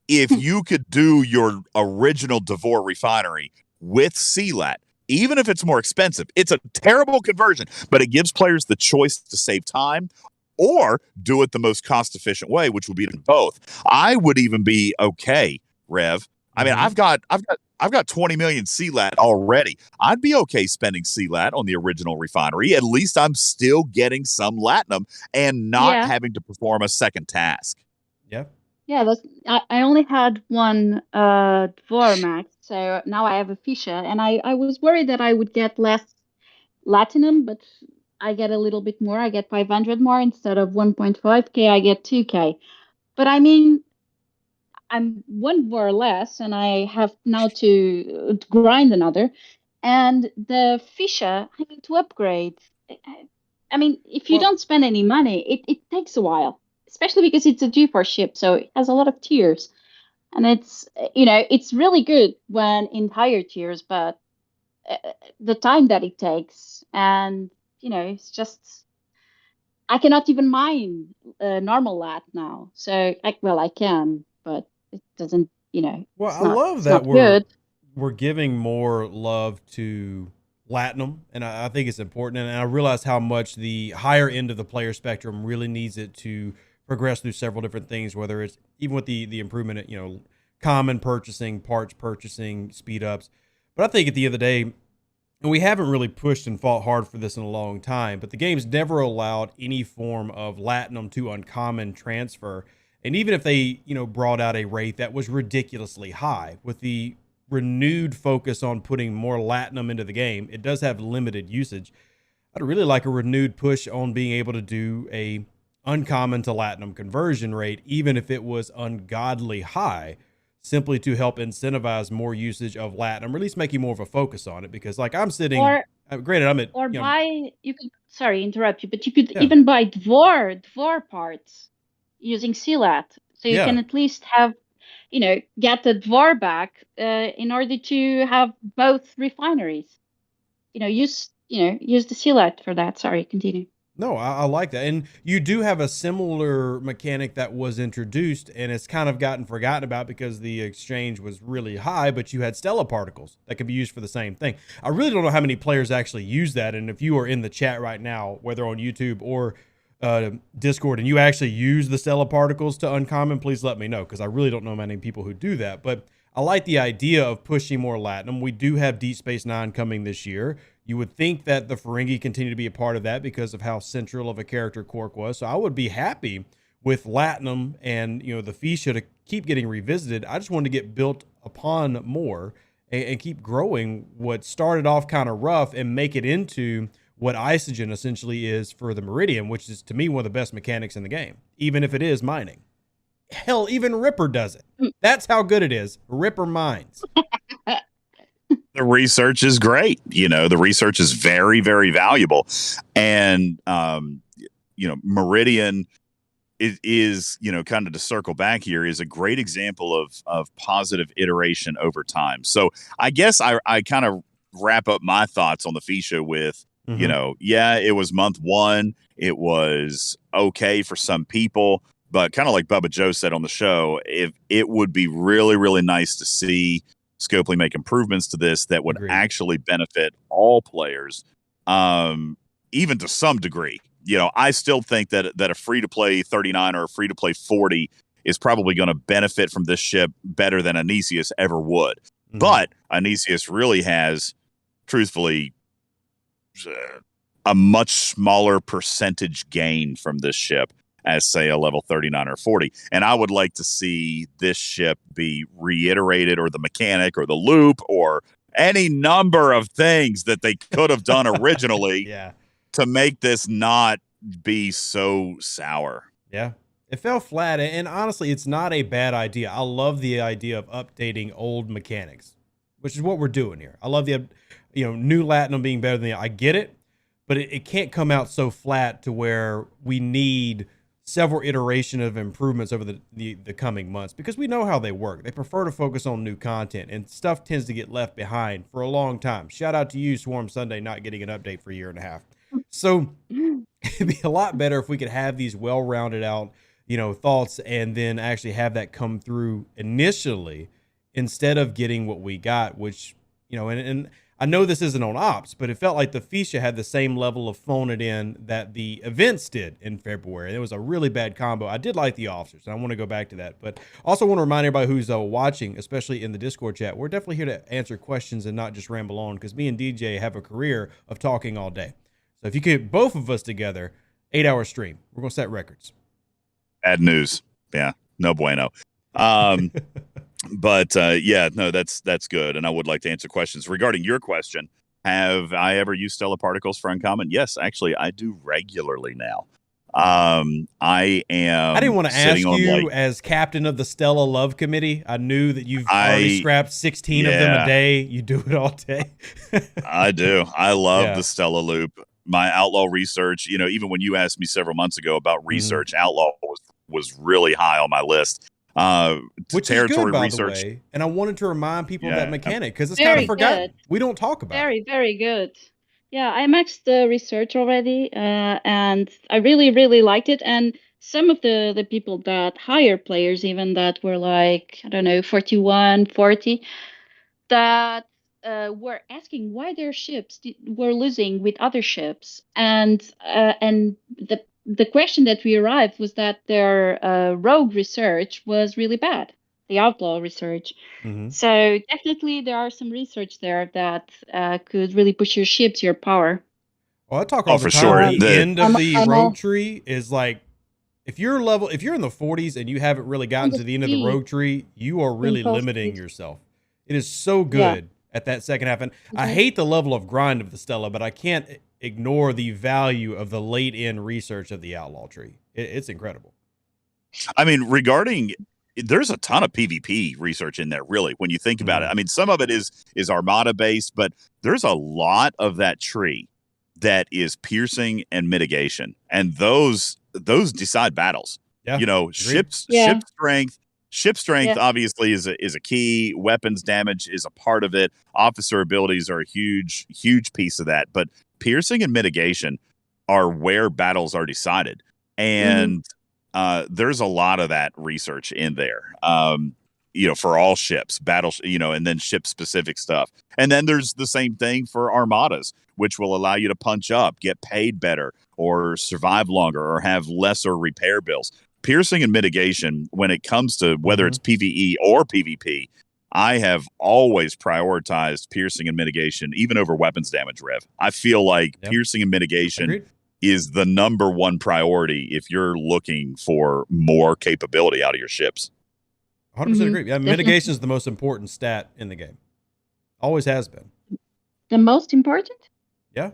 if you could do your original Devore refinery with CLAT, even if it's more expensive, it's a terrible conversion, but it gives players the choice to save time or do it the most cost-efficient way, which would be both. I would even be okay, Rev. I mean, I've got 20 million CLAT already. I'd be okay spending CLAT on the original refinery. At least I'm still getting some latinum and not having to perform a second task. Yeah. Yeah, I only had one Dvor max, so now I have a Fisha, and I was worried that I would get less Latinum, but I get a little bit more. I get 500 more instead of 1.5k. I get 2k. But I mean, I'm one Dvor less, and I have now to grind another. And the Fisha, I need to upgrade. I mean, if you don't spend any money, it takes a while. Especially because it's a G4 ship, so it has a lot of tiers. And it's, you know, it's really good when in higher tiers, but the time that it takes, and, you know, it's just, I cannot even mine normal lat now. So, I can, but it doesn't, you know. Well, I love that we're giving more love to Latinum, and I think it's important. And I realize how much the higher end of the player spectrum really needs it to progress through several different things, whether it's even with the improvement at, you know, common purchasing, parts purchasing, speed ups. But I think at the end of the day, and we haven't really pushed and fought hard for this in a long time, but the game's never allowed any form of Latinum to uncommon transfer. And even if they, you know, brought out a rate that was ridiculously high, with the renewed focus on putting more Latinum into the game, it does have limited usage. I'd really like a renewed push on being able to do a uncommon to Latinum conversion rate, even if it was ungodly high, simply to help incentivize more usage of Latinum, or at least making more of a focus on it. Because, like, I'm sitting, granted, I'm at, or you could, sorry, interrupt you, but you could even buy Dvor parts using CLAT, so you can at least have, you know, get the Dvor back in order to have both refineries. You know, use the CLAT for that. Sorry, continue. No, I like that. And you do have a similar mechanic that was introduced, and it's kind of gotten forgotten about because the exchange was really high, but you had Stellar particles that could be used for the same thing. I really don't know how many players actually use that. And if you are in the chat right now, whether on YouTube or Discord, and you actually use the Stellar particles to uncommon, please let me know, because I really don't know many people who do that. But I like the idea of pushing more Latinum. We do have Deep Space Nine coming this year. You would think that the Ferengi continue to be a part of that because of how central of a character Quark was. So I would be happy with Latinum and, you know, the Fisha to keep getting revisited. I just want to get built upon more and keep growing what started off kind of rough and make it into what Isogen essentially is for the Meridian, which is, to me, one of the best mechanics in the game, even if it is mining. Hell, even Ripper does it. That's how good it is. Ripper mines. The research is great. You know, the research is very, very valuable. And, you know, Meridian is, you know, kind of to circle back here, is a great example of positive iteration over time. So I guess I kind of wrap up my thoughts on the Fisha with, you know, it was month one. It was okay for some people, but kind of like Bubba Joe said on the show, it would be really, really nice to see Scopely make improvements to this that would actually benefit all players, even to some degree. You know, I still think that a free-to-play 39 or a free-to-play 40 is probably going to benefit from this ship better than Anicius ever would. But Anicius really has, truthfully, a much smaller percentage gain from this ship as, say, a level 39 or 40. And I would like to see this ship be reiterated, or the mechanic or the loop or any number of things that they could have done originally yeah. to make this not be so sour. Yeah. It fell flat, and honestly, it's not a bad idea. I love the idea of updating old mechanics, which is what we're doing here. I love the, new Latinum being better than I get it, but it can't come out so flat to where we need several iteration of improvements over the coming months, because we know how they work. They prefer to focus on new content, and stuff tends to get left behind for a long time. Shout out to you, Swarm Sunday, not getting an update for a year and a half. So it'd be a lot better if we could have these well-rounded out, thoughts, and then actually have that come through initially instead of getting what we got, which, and I know this isn't on ops, but it felt like the Fisha had the same level of phone it in that the events did in February. It was a really bad combo. I did like the officers, and I want to go back to that, but also want to remind everybody who's watching, especially in the Discord chat, we're definitely here to answer questions and not just ramble on, because me and DJ have a career of talking all day. So if you could both of us together, 8-hour stream, we're going to set records. Bad news. Yeah, no bueno. But yeah, no, that's good. And I would like to answer questions regarding your question. Have I ever used stellar particles for uncommon? Yes, actually, I do regularly now. I didn't want to ask you as captain of the Stella Love Committee. I knew that you've already scrapped 16 of them a day. You do it all day. I do. I love the Stella Loop. My outlaw research, even when you asked me several months ago about research, outlaw was really high on my list. Which territory is good, research, by the way. And I wanted to remind people of that mechanic, because it's kind of forgotten. We don't talk about it. Very good. Yeah, I maxed the research already, and I really, really liked it. And some of the people that higher players, even that were like, I don't know, 41, 40, that were asking why their ships were losing with other ships, and the question that we arrived was that their rogue research was really bad, the outlaw research. So definitely there are some research there that could really push your ships, your power. Well, I talk all the time. The end of the rogue tree is like, if you're in the 40s and you haven't really gotten to the end of the rogue tree, you are really limiting yourself. It is so good at that second half. And I hate the level of grind of the Stella, but I can't ignore the value of the late end research of the outlaw tree. It's incredible. I mean, there's a ton of PvP research in there, really, when you think about it. I mean, some of it is armada based, but there's a lot of that tree that is piercing and mitigation, and those decide battles. Ship strength. Ship strength obviously is a key. Weapons damage is a part of it. Officer abilities are a huge piece of that. But piercing and mitigation are where battles are decided, and there's a lot of that research in there. For all ships, battles, and then ship specific stuff. And then there's the same thing for armadas, which will allow you to punch up, get paid better, or survive longer, or have lesser repair bills. Piercing and mitigation, when it comes to whether it's PvE or PvP, I have always prioritized piercing and mitigation, even over weapons damage, Rev. I feel like piercing and mitigation is the number one priority if you're looking for more capability out of your ships. 100% agree. Yeah, mitigation is the most important stat in the game. Always has been. The most important? Yeah.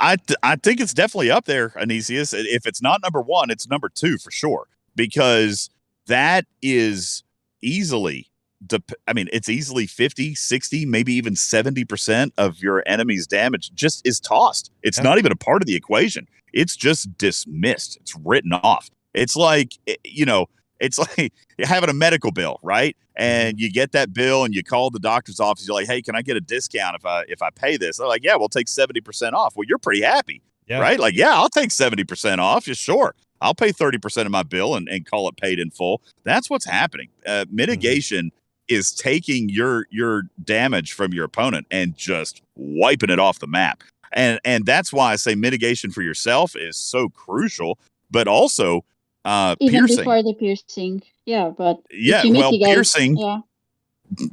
I think it's definitely up there, Anisius. If it's not number one, it's number two for sure, because that is easily, it's easily 50, 60, maybe even 70% of your enemy's damage just is tossed. It's not even a part of the equation. It's just dismissed. It's written off. It's like, it's like having a medical bill, right? And you get that bill and you call the doctor's office. You're like, hey, can I get a discount if I pay this? They're like, yeah, we'll take 70% off. Well, you're pretty happy, right? Like, yeah, I'll take 70% off. Yeah, sure. I'll pay 30% of my bill and call it paid in full. That's what's happening. Mitigation is taking your damage from your opponent and just wiping it off the map. And that's why I say mitigation for yourself is so crucial, but also even piercing. Before the piercing. Yeah, but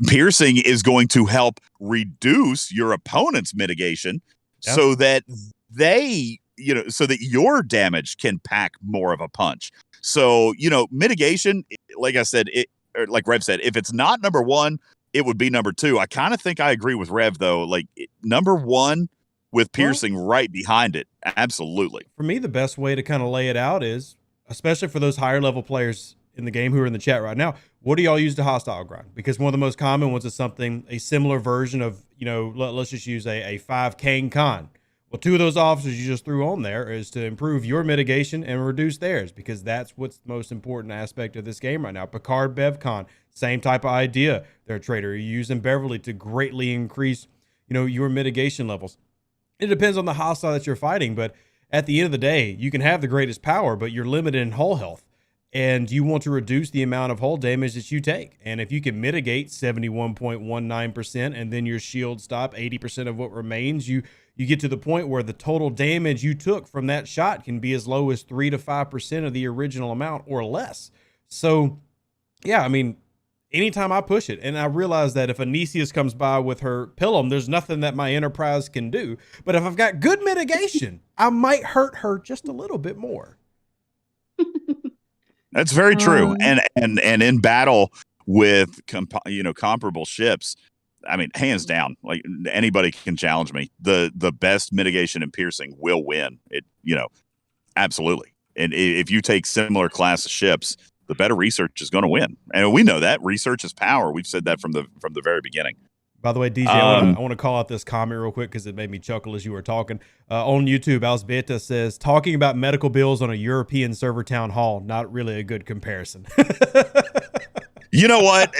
piercing is going to help reduce your opponent's mitigation so that so that your damage can pack more of a punch. So, mitigation, like I said, like Rev said, if it's not number one, it would be number 2. I kind of think I agree with Rev though. Like number 1 with piercing right behind it. Absolutely. For me, the best way to kind of lay it out is, especially for those higher level players in the game who are in the chat right now, what do y'all use to hostile grind? Because one of the most common ones is a similar version of, let's just use a 5 Kang Khan. Well, 2 of those officers you just threw on there is to improve your mitigation and reduce theirs, because that's what's the most important aspect of this game right now. Picard Bevcon, same type of idea. They're a trader. You're using Beverly to greatly increase, your mitigation levels. It depends on the hostile that you're fighting, but at the end of the day, you can have the greatest power, but you're limited in hull health, and you want to reduce the amount of hull damage that you take. And if you can mitigate 71.19% and then your shield stop 80% of what remains, you get to the point where the total damage you took from that shot can be as low as 3 to 5% of the original amount or less. So, yeah, I mean, anytime I push it, and I realize that if Anisius comes by with her Pilum, there's nothing that my Enterprise can do. But if I've got good mitigation, I might hurt her just a little bit more. That's very true. And in battle with comparable ships, I mean, hands down, like anybody can challenge me. The best mitigation and piercing will win. It, absolutely. And if you take similar class of ships, the better research is going to win. And we know that research is power. We've said that from the very beginning. By the way, DJ, I want to call out this comment real quick because it made me chuckle as you were talking. On YouTube, Alsbeta says, talking about medical bills on a European server town hall, not really a good comparison. You know what?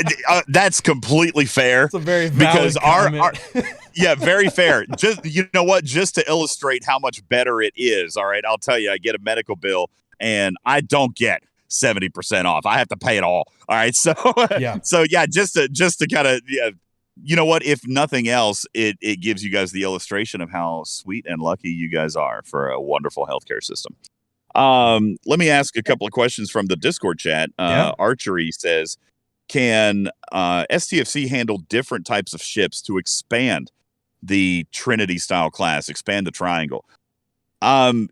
That's completely fair. It's a very valid comment. Yeah, very fair. Just just to illustrate how much better it is. All right, I'll tell you, I get a medical bill and I don't get 70% off. I have to pay it all. All right, so yeah, just to kind of you know what? If nothing else, it gives you guys the illustration of how sweet and lucky you guys are for a wonderful healthcare system. Let me ask a couple of questions from the Discord chat. Archery says, can STFC handle different types of ships to expand the Trinity style class, expand the triangle? Rev,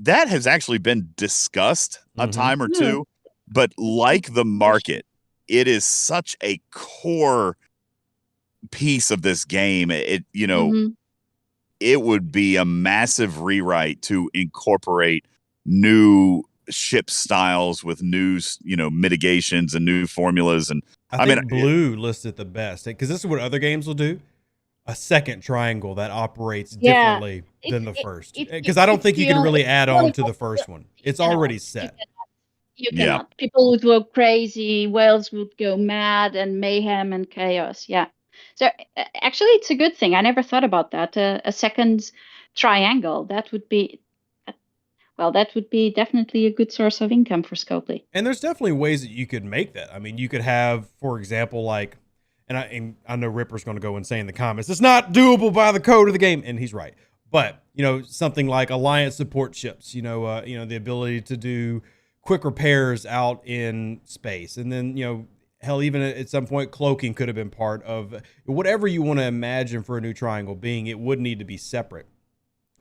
that has actually been discussed a time or two, but like the market, it is such a core piece of this game. It would be a massive rewrite to incorporate new ship styles with new, mitigations and new formulas. And I think Blue listed the best, because this is what other games will do. A second triangle that operates differently than the first. Because I don't think you can really add on to the first one. It's already set. You cannot. People would go crazy. Whales would go mad, and mayhem and chaos. Yeah. So actually, it's a good thing. I never thought about that. A second triangle, that would be definitely a good source of income for Scopely. And there's definitely ways that you could make that. I mean, you could have, for example, and I know Ripper's going to go and say in the comments, it's not doable by the code of the game, and he's right. But something like Alliance support ships, the ability to do quick repairs out in space, and then hell, even at some point, cloaking could have been part of whatever you want to imagine for a new triangle being. It would need to be separate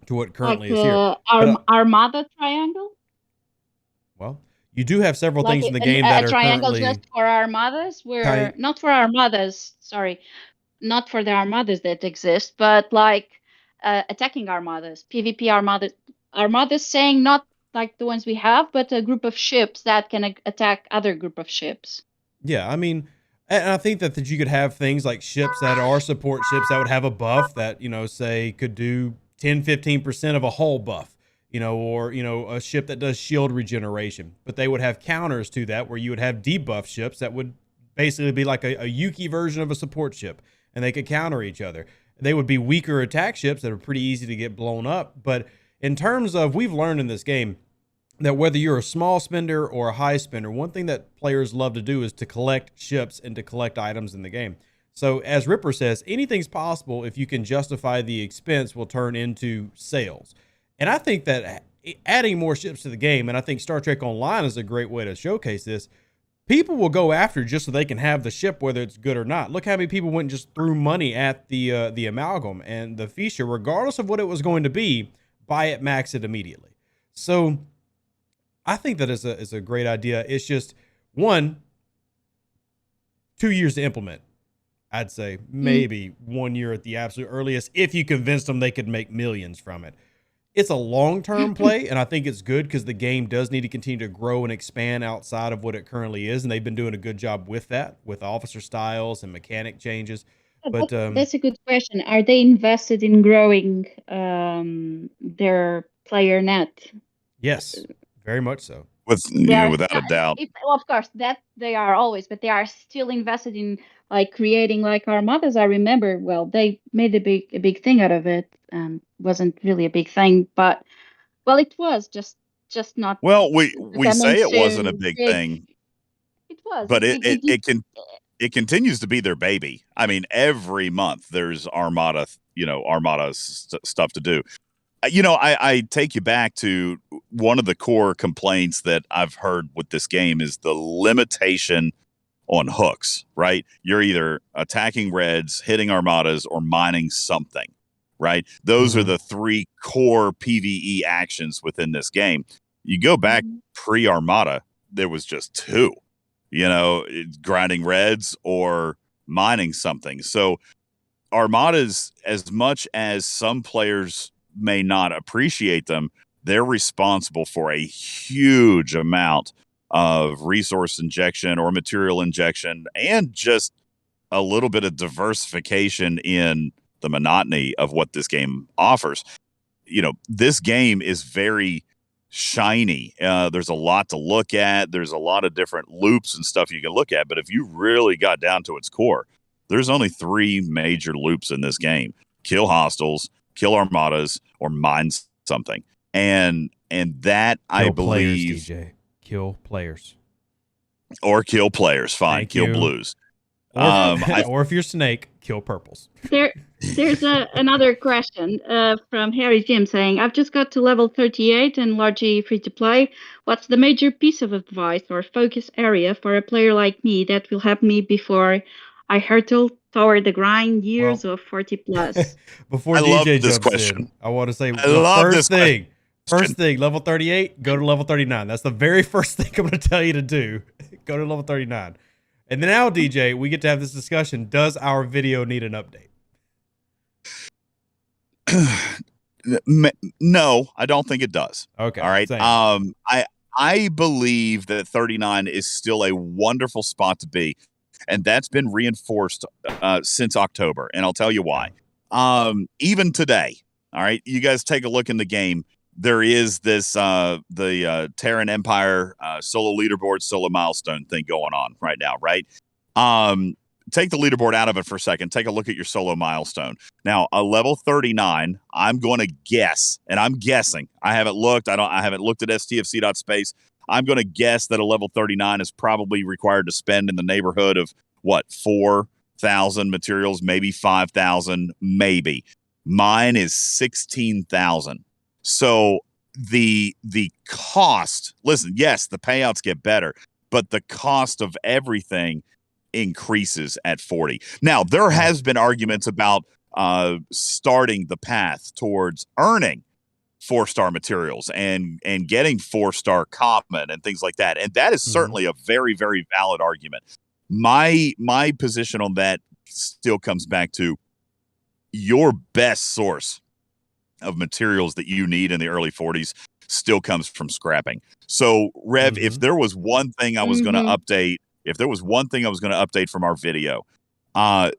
to what currently is here. Armada triangle. Well, you do have several things in the game that are triangle currently just for armadas. Not for armadas. Sorry, not for the armadas that exist, but attacking armadas, PvP armadas, saying not like the ones we have, but a group of ships that can attack other group of ships. Yeah, I mean, and I think that you could have things like ships that are support ships that would have a buff that say could do 10-15% of a hull buff. Or a ship that does shield regeneration, but they would have counters to that where you would have debuff ships that would basically be like a Yuki version of a support ship, and they could counter each other. They would be weaker attack ships that are pretty easy to get blown up. But in terms of, we've learned in this game that whether you're a small spender or a high spender, one thing that players love to do is to collect ships and to collect items in the game. So as Ripper says, anything's possible if you can justify the expense will turn into sales. And I think that adding more ships to the game, and I think Star Trek Online is a great way to showcase this, people will go after just so they can have the ship, whether it's good or not. Look how many people went and just threw money at the Amalgam and the Fisha, regardless of what it was going to be, buy it, max it immediately. So I think that is a great idea. It's just, one, 2 years to implement. I'd say maybe 1 year at the absolute earliest, if you convinced them they could make millions from it. It's a long-term play, and I think it's good because the game does need to continue to grow and expand outside of what it currently is, and they've been doing a good job with that, with officer styles and mechanic changes. But that's a good question. Are they invested in growing their player net? Yes, very much so. Without a doubt. Well, of course, that they are always, but they are still invested in like creating like armadas. I remember, well, they made a big thing out of it. Wasn't really a big thing, but well, it was just not. Well, we say it wasn't a big thing. It was, but it continues to be their baby. I mean, every month there's armada stuff to do. I take you back to one of the core complaints that I've heard with this game is the limitation on hooks, right? You're either attacking reds, hitting armadas, or mining something, right? Those are the three core PvE actions within this game. You go back pre-armada, there was just two, grinding reds or mining something. So armadas, as much as some players may not appreciate them, they're responsible for a huge amount of resource injection or material injection and just a little bit of diversification in the monotony of what this game offers. This game is very shiny. There's a lot to look at. There's a lot of different loops and stuff you can look at. But if you really got down to its core, there's only three major loops in this game: kill hostiles, kill armadas, or mine something. And that, I believe, DJ. Kill players. Or kill players. Fine. Thank kill you. blues. Or if you're snake, kill purples. There's another question from Harry Jim saying, I've just got to level 38 and largely free to play. What's the major piece of advice or focus area for a player like me that will help me before I hurtle toward the grind years of 40 plus? Before DJ jumps in, I want to say first thing, level 38, go to level 39. That's the very first thing I'm going to tell you to do. Go to level 39. And then now, DJ, we get to have this discussion. Does our video need an update? No, I don't think it does. Okay. All right. Same. I believe that 39 is still a wonderful spot to be. And that's been reinforced since October. And I'll tell you why. Even today, all right, you guys take a look in the game. There is this the Terran Empire solo leaderboard, solo milestone thing going on right now, right? Take the leaderboard out of it for a second. Take a look at your solo milestone. Now, a level 39, I'm going to guess, and I'm guessing. I haven't looked. I haven't looked at STFC.space. I'm going to guess that a level 39 is probably required to spend in the neighborhood of 4,000 materials, maybe 5,000, maybe. Mine is 16,000. So the cost, listen, yes, the payouts get better, but the cost of everything increases at 40. Now, there has been arguments about starting the path towards earning 4-star materials and getting 4-star common and things like that. And that is certainly a very, very valid argument. My position on that still comes back to your best source of materials that you need in the early 40s still comes from scrapping. So, Rev, if there was one thing I was going to update, from our video,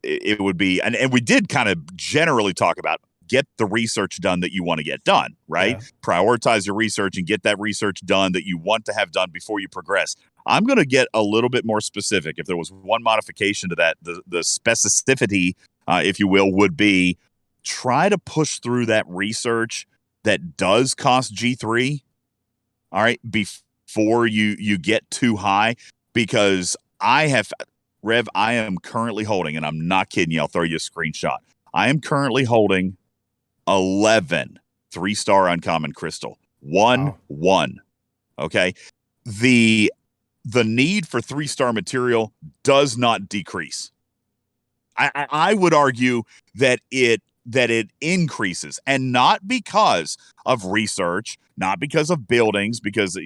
it would be, and we did kind of generally talk about, get the research done that you want to get done, right? Yeah. Prioritize your research and get that research done that you want to have done before you progress. I'm going to get a little bit more specific. If there was one modification to that, the specificity, if you will, would be try to push through that research that does cost G3, all right, before you get too high, because I am currently holding, and I'm not kidding you, I'll throw you a screenshot. I am currently holding 11 3-star uncommon crystal. One. Okay. The need for 3-star material does not decrease. I would argue that it increases, and not because of research, not because of buildings, because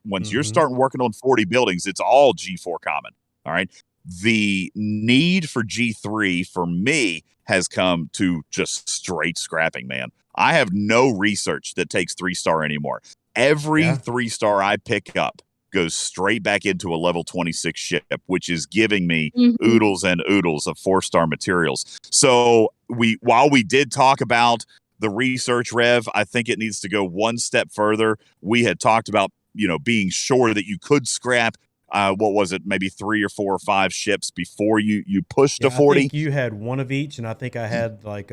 once you're starting working on 40 buildings, it's all G4 common. All right. the need for G3 for me has come to just straight scrapping, man. I have no research that takes 3-star anymore. Every 3-star I pick up goes straight back into a level 26 ship, which is giving me oodles and oodles of 4-star materials. So while we did talk about the research, Rev, I think it needs to go one step further. We had talked about, being sure that you could scrap what was it, maybe 3 or 4 or 5 ships before you pushed to 40. I think you had one of each, and I think I had like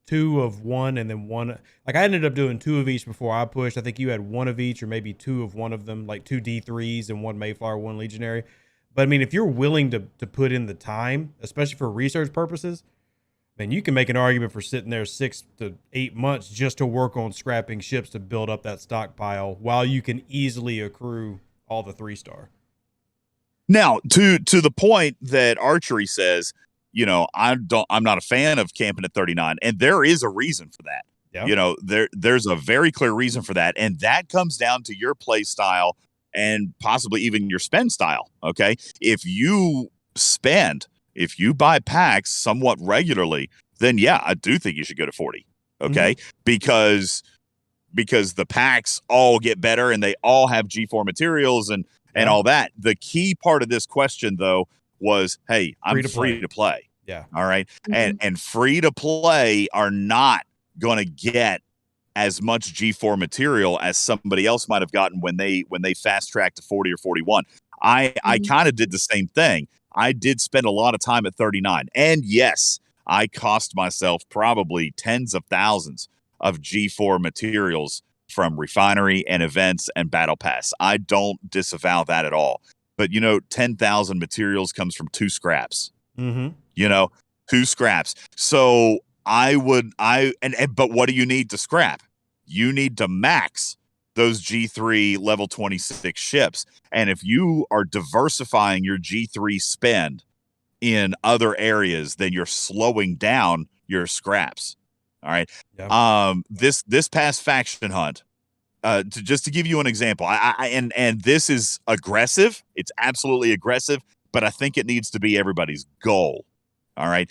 2 of one and then one. Like I ended up doing 2 of each before I pushed. I think you had 1 of each or maybe 2 of one of them, like 2 D3s and 1 Mayflower, 1 Legionary. But I mean, if you're willing to put in the time, especially for research purposes, then you can make an argument for sitting there 6 to 8 months just to work on scrapping ships to build up that stockpile while you can easily accrue all the 3-star. Now, to the point that Archery says, I'm not a fan of camping at 39, and there is a reason for that. Yeah. There's a very clear reason for that, and that comes down to your play style and possibly even your spend style. Okay, if you buy packs somewhat regularly, then yeah, I do think you should go to 40. Okay, because the packs all get better and they all have G4 materials and all that. The key part of this question, though, was, hey, I'm free to play. Yeah. All right. And free to play are not going to get as much G4 material as somebody else might have gotten when they fast tracked to 40 or 41. I kind of did the same thing. I did spend a lot of time at 39. And yes, I cost myself probably tens of thousands of G4 materials from Refinery and events and Battle Pass. I don't disavow that at all. But 10,000 materials comes from 2 scraps. 2 scraps. So but what do you need to scrap? You need to max those G3 level 26 ships. And if you are diversifying your G3 spend in other areas, then you're slowing down your scraps. All right. Yeah. This past faction hunt, just to give you an example, and this is aggressive. It's absolutely aggressive, but I think it needs to be everybody's goal. All right.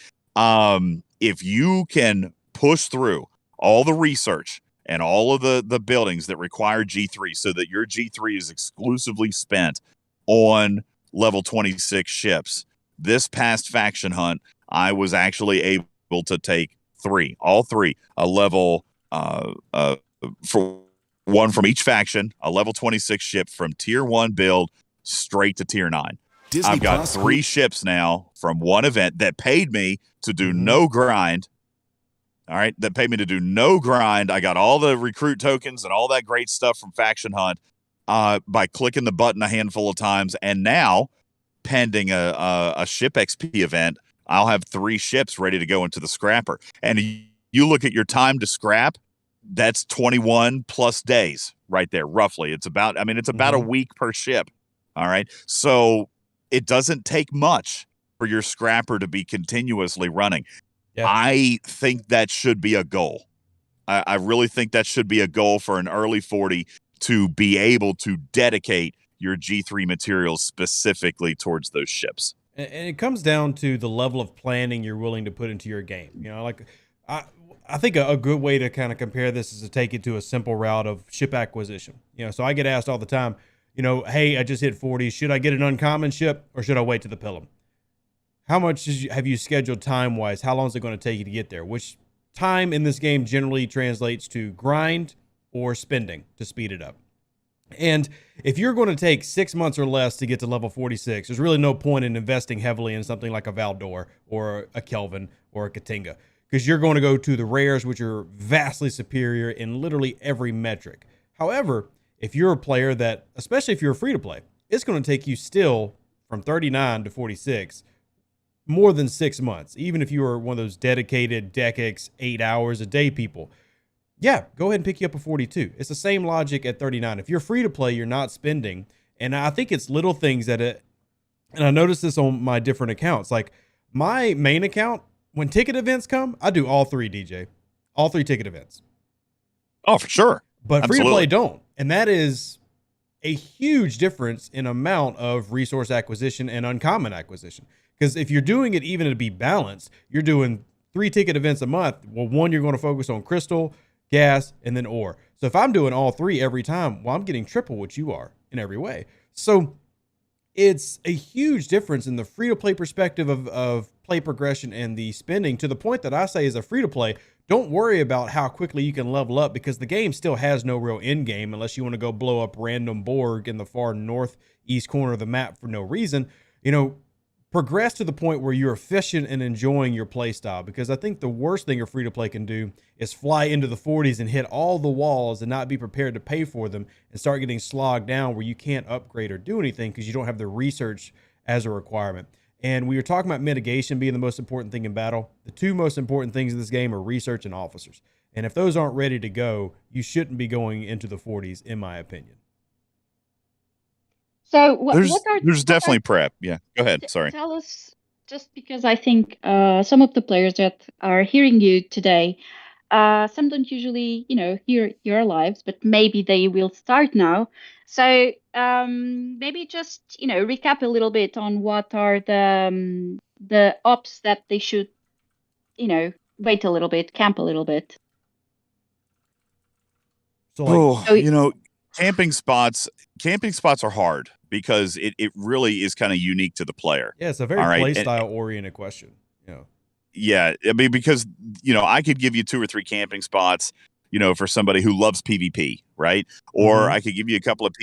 If you can push through all the research and all of the buildings that require G3 so that your G3 is exclusively spent on level 26 ships, this past faction hunt, I was actually able to take all three, a level for one from each faction, a level 26 ship from tier 1 build straight to tier 9. I've got 3 ships now from one event that paid me to do no grind. All right, that paid me to do no grind. I got all the recruit tokens and all that great stuff from faction hunt by clicking the button a handful of times. And now, pending a ship XP event, I'll have 3 ships ready to go into the scrapper. And you look at your time to scrap, that's 21 plus days right there, roughly. It's about a week per ship. All right. So it doesn't take much for your scrapper to be continuously running. Yeah. I think that should be a goal. I really think that should be a goal for an early 40 to be able to dedicate your G3 materials specifically towards those ships. And it comes down to the level of planning you're willing to put into your game. I think a good way to kind of compare this is to take it to a simple route of ship acquisition. So I get asked all the time, hey, I just hit 40. Should I get an uncommon ship or should I wait to the Pilum? How much have you scheduled time-wise? How long is it going to take you to get there? Which time in this game generally translates to grind or spending to speed it up. And if you're going to take 6 months or less to get to level 46, there's really no point in investing heavily in something like a Valdor or a Kelvin or a Katinga, because you're going to go to the rares, which are vastly superior in literally every metric. However, if you're a player that, especially if you're free to play, it's going to take you still from 39 to 46 more than 6 months. Even if you are one of those dedicated DECX 8 hours a day people, yeah, go ahead and pick you up a 42. It's the same logic at 39. If you're free to play, you're not spending. And I think it's little things and I noticed this on my different accounts. Like my main account, when ticket events come, I do all 3, DJ. All 3 ticket events. Oh, for sure. But free to play don't. And that is a huge difference in amount of resource acquisition and uncommon acquisition. Because if you're doing it even to be balanced, you're doing 3 ticket events a month. Well, one, you're going to focus on crystal, gas, and then ore. So if I'm doing all 3 every time, well, I'm getting triple what you are in every way. So it's a huge difference in the free-to-play perspective of play progression and the spending, to the point that I say, as a free-to-play, don't worry about how quickly you can level up, because the game still has no real end game unless you want to go blow up random Borg in the far northeast corner of the map for no reason. Progress to the point where you're efficient and enjoying your play style, because I think the worst thing a free-to-play can do is fly into the 40s and hit all the walls and not be prepared to pay for them and start getting slogged down where you can't upgrade or do anything because you don't have the research as a requirement. And we were talking about mitigation being the most important thing in battle. The 2 most important things in this game are research and officers. And if those aren't ready to go, you shouldn't be going into the 40s, in my opinion. So there's definitely prep. Yeah, go ahead. Sorry. Tell us, just because I think some of the players that are hearing you today, some don't usually, hear your lives, but maybe they will start now. So maybe just, recap a little bit on what are the ops that they should, wait a little bit, camp a little bit. So, camping spots are hard because it really is kind of unique to the player. Yeah, it's a very play style oriented question. Yeah, I mean, because I could give you 2 or 3 camping spots, for somebody who loves PvP, right? Or I could give you a couple of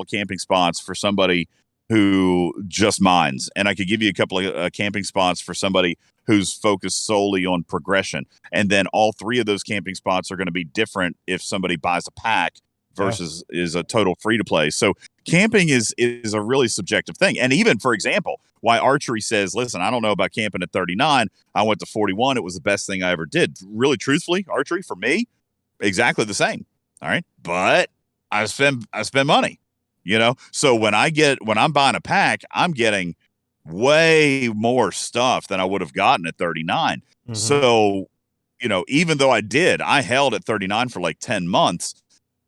camping spots for somebody who just mines, and I could give you a couple of camping spots for somebody who's focused solely on progression. And then all 3 of those camping spots are going to be different if somebody buys a pack versus is a total free to play. So camping is a really subjective thing. And even, for example, why archery says, listen, I don't know about camping at 39. I went to 41. It was the best thing I ever did. Really, truthfully, archery for me, exactly the same. All right. But I spend money, So when I'm buying a pack, I'm getting way more stuff than I would have gotten at 39. So, even though I held at 39 for like 10 months,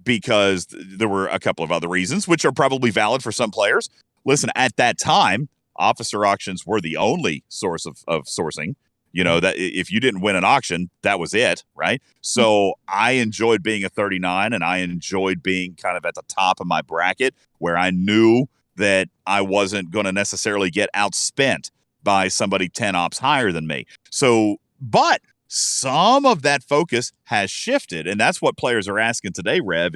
because there were a couple of other reasons, which are probably valid for some players. Listen, at that time, officer auctions were the only source of sourcing. That if you didn't win an auction, that was it, right? So I enjoyed being a 39, and I enjoyed being kind of at the top of my bracket where I knew that I wasn't going to necessarily get outspent by somebody 10 ops higher than me. So, but some of that focus has shifted, and that's what players are asking today, Rev,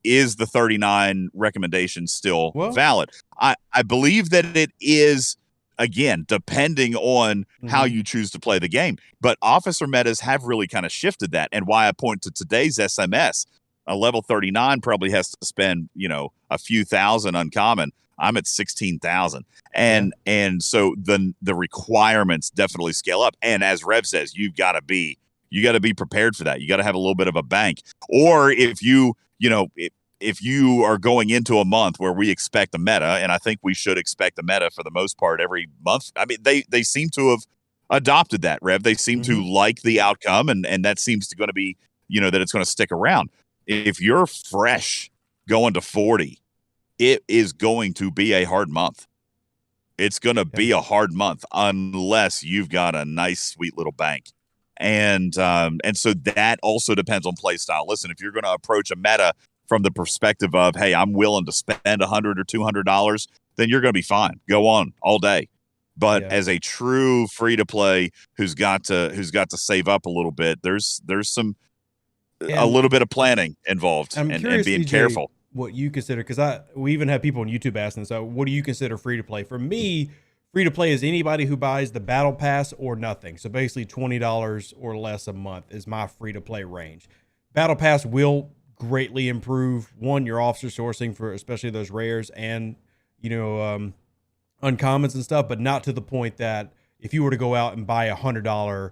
is the 39 recommendation still valid? I believe that it is, again, depending on how you choose to play the game. But officer metas have really kind of shifted that, and why I point to today's SMS. A level 39 probably has to spend, a few thousand uncommon. I'm at 16,000. And so the requirements definitely scale up. And as Rev says, you got to be prepared for that. You got to have a little bit of a bank. Or if you are going into a month where we expect a meta, and I think we should expect a meta for the most part every month. I mean, they seem to have adopted that, Rev. They seem to like the outcome, and that seems to going to be, that it's going to stick around. If you're fresh going to 40, it is going to be a hard month. It's going to be a hard month unless you've got a nice, sweet little bank. And so that also depends on play style. Listen, if you're going to approach a meta from the perspective of, hey, I'm willing to spend $100 or $200, then you're going to be fine. Go on all day. But as a true free to play who's got to save up a little bit, there's a little bit of planning involved and being careful. What you consider, because we even have people on YouTube asking, so what do you consider free to play? For me, free to play is anybody who buys the battle pass or nothing. So basically $20 or less a month is my free to play range. Battle pass will greatly improve your officer sourcing for especially those rares and uncommons and stuff, but not to the point that if you were to go out and buy $100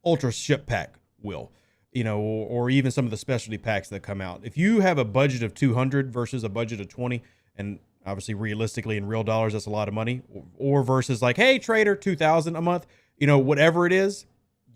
ultra ship pack will. Or even some of the specialty packs that come out. If you have a budget of 200 versus a budget of 20, and obviously realistically in real dollars, that's a lot of money, or versus like, hey, trader, 2,000 a month, whatever it is,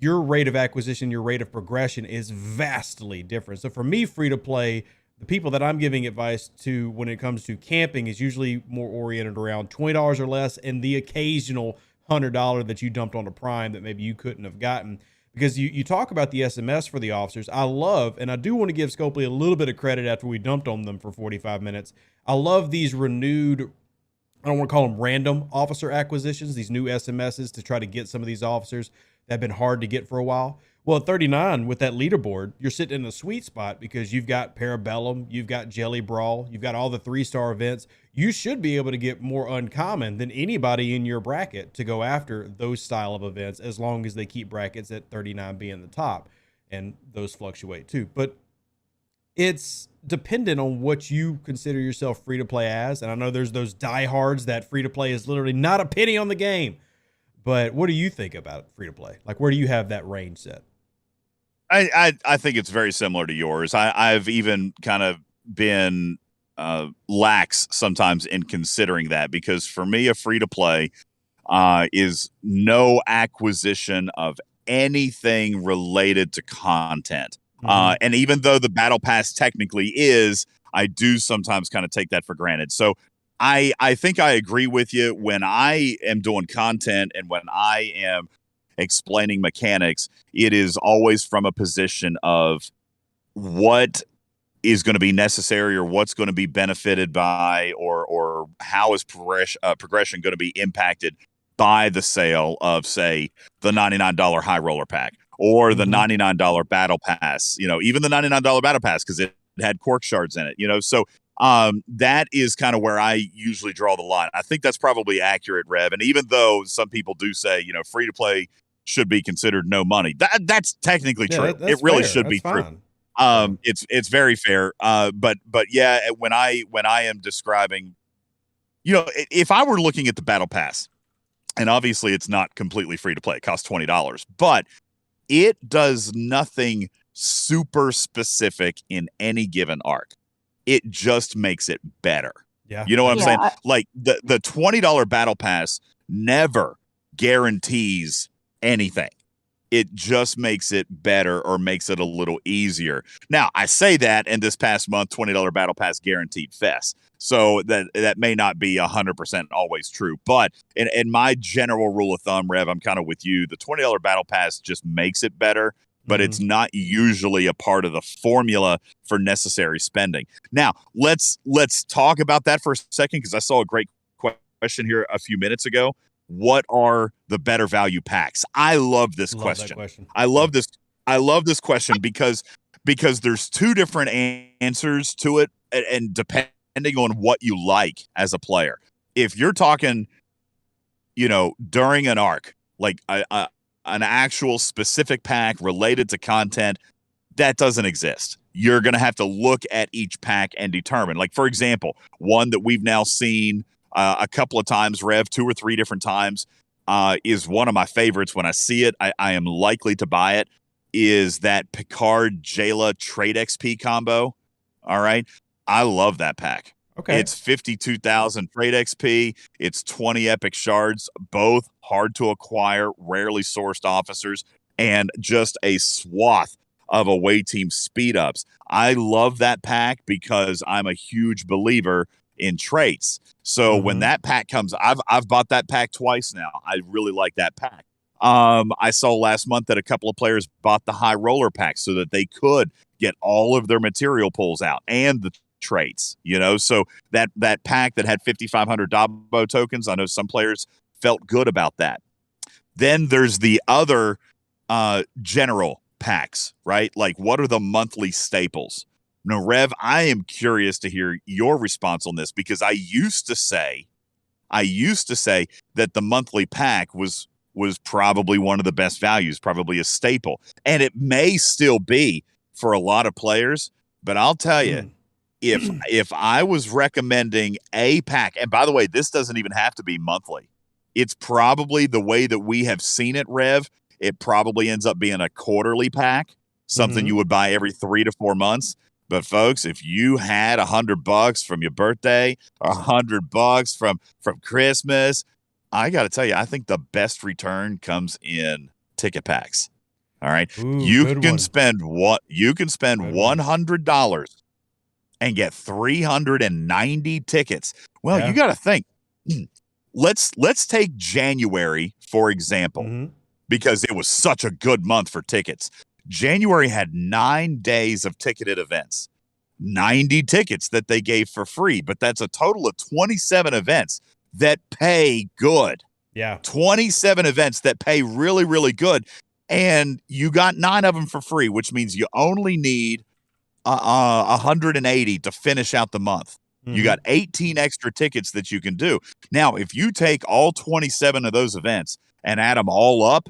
your rate of acquisition, your rate of progression is vastly different. So for me, free to play, The people that I'm giving advice to when it comes to camping is usually more oriented around $20 or less, and the occasional $100 that you dumped on a prime that maybe you couldn't have gotten. Because you talk about the SMS for the officers. I love, and I do want to give Scopely a little bit of credit after we dumped on them for 45 minutes. I love these renewed, I don't want to call them random officer acquisitions, these new SMSs to try to get some of these officers that have been hard to get for a while. Well, at 39 with that leaderboard, you're sitting in a sweet spot because you've got Parabellum, you've got Jelly Brawl, you've got all the 3-star events. You should be able to get more uncommon than anybody in your bracket to go after those style of events, as long as they keep brackets at 39 being the top, and those fluctuate too. But it's dependent on what you consider yourself free to play as. And I know there's those diehards that free to play is literally not a penny on the game. But what do you think about free to play? Like, where do you have that range set? I think it's very similar to yours. I've even kind of been lax sometimes in considering that, because for me, a free to play is no acquisition of anything related to content. And even though the battle pass technically is, I do sometimes kind of take that for granted. So I think I agree with you. When I am doing content and when I am explaining mechanics, it is always from a position of what is going to be necessary, or what's going to be benefited by, or how is progression going to be impacted by the sale of, say, the $99 high roller pack, or the $99 battle pass, even the $99 battle pass, because it had cork shards in it, so that is kind of where I usually draw the line. I think that's probably accurate, Rev. And even though some people do say, free to play should be considered no money, that's technically true. It really should be true. It's very fair. But yeah, when I am describing, if I were looking at the battle pass, and obviously it's not completely free to play, it costs $20, but it does nothing super specific in any given arc. It just makes it better. Yeah. You know what I'm saying? Like the $20 battle pass never guarantees anything. It just makes it better, or makes it a little easier. Now, I say that, and this past month, $20 battle pass guaranteed fest. So that may not be 100% always true. But in my general rule of thumb, Rev, I'm kind of with you. The $20 battle pass just makes it better, but it's not usually a part of the formula for necessary spending. Now, let's talk about that for a second, because I saw a great question here a few minutes ago. What are the better value packs? I love this question. I love this question because there's two different answers to it, and depending on what you like as a player. If you're talking, during an arc, like an actual specific pack related to content, that doesn't exist. You're going to have to look at each pack and determine. Like, for example, one that we've now seen a couple of times, Rev, 2 or 3 different times, is one of my favorites. When I see it, I am likely to buy it, is that Picard Jayla trade XP combo. All right. I love that pack. Okay. It's 52,000 trade XP. It's 20 epic shards, both hard to acquire, rarely sourced officers, and just a swath of away team speed ups. I love that pack because I'm a huge believer in traits. So when that pack comes, I've bought that pack twice now. I really like that pack. I saw last month that a couple of players bought the high roller pack so that they could get all of their material pulls out and the traits, so that pack that had 5,500 dabo tokens, I know some players felt good about that. Then there's the other general packs, right? Like, what are the monthly staples? Now, Rev, I am curious to hear your response on this, because I used to say that the monthly pack was probably one of the best values, probably a staple, and it may still be for a lot of players. But I'll tell you, if I was recommending a pack, and by the way, this doesn't even have to be monthly. It's probably the way that we have seen it, Rev. It probably ends up being a quarterly pack, something you would buy every 3 to 4 months. But folks, if you had $100 from your birthday, or $100 from Christmas, I got to tell you, I think the best return comes in ticket packs. All right. You can spend $100 and get 390 tickets. Well, you got to think. Let's take January, for example, because it was such a good month for tickets. January had 9 days of ticketed events, 90 tickets that they gave for free, but that's a total of 27 events that pay good. Yeah. 27 events that pay really, really good. And you got 9 of them for free, which means you only need 180 to finish out the month. You got 18 extra tickets that you can do. Now, if you take all 27 of those events and add them all up,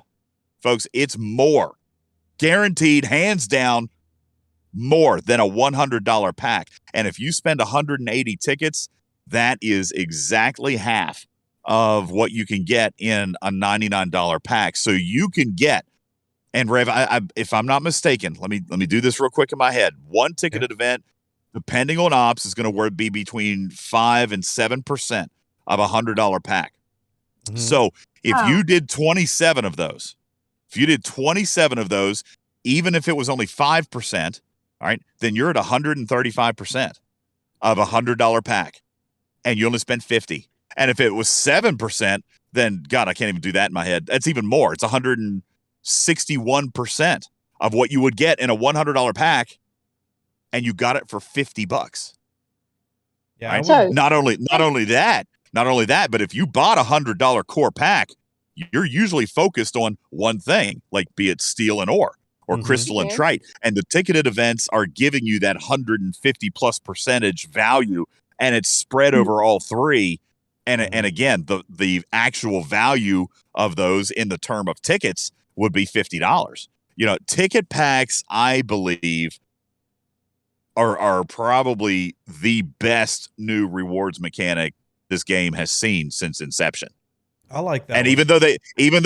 folks, it's more. Guaranteed, hands down, more than a $100 pack. And if you spend 180 tickets, that is exactly half of what you can get in a $99 pack. So you can get, and Rev, if I'm not mistaken, let me do this real quick in my head. One ticketed event, depending on ops, is going to be between 5 and 7% of a $100 pack. So if you did 27 of those, even if it was only 5%, all right, then you're at 135% of a $100 pack, and you only spent 50. And if it was 7%, then God, I can't even do that in my head. That's even more. It's 161% of what you would get in a $100 pack, and you got it for $50. Yeah. Right? So not only that, but if you bought a $100 core pack, you're usually focused on one thing, like be it steel and ore or crystal and trite. And the ticketed events are giving you that 150+% value, and it's spread over all three. And again, the actual value of those in the term of tickets would be $50. You know, ticket packs, I believe, are probably the best new rewards mechanic this game has seen since inception. I like that. And even though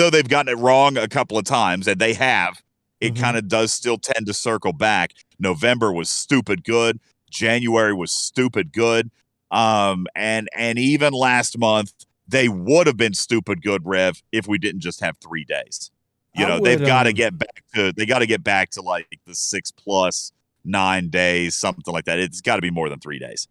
they've gotten it wrong a couple of times, and they have, it kind of does still tend to circle back. November was stupid good. January was stupid good. And even last month, they would have been stupid good, Rev, if we didn't just have 3 days. They've got to get back to like the 6+ 9 days, something like that. It's got to be more than 3 days.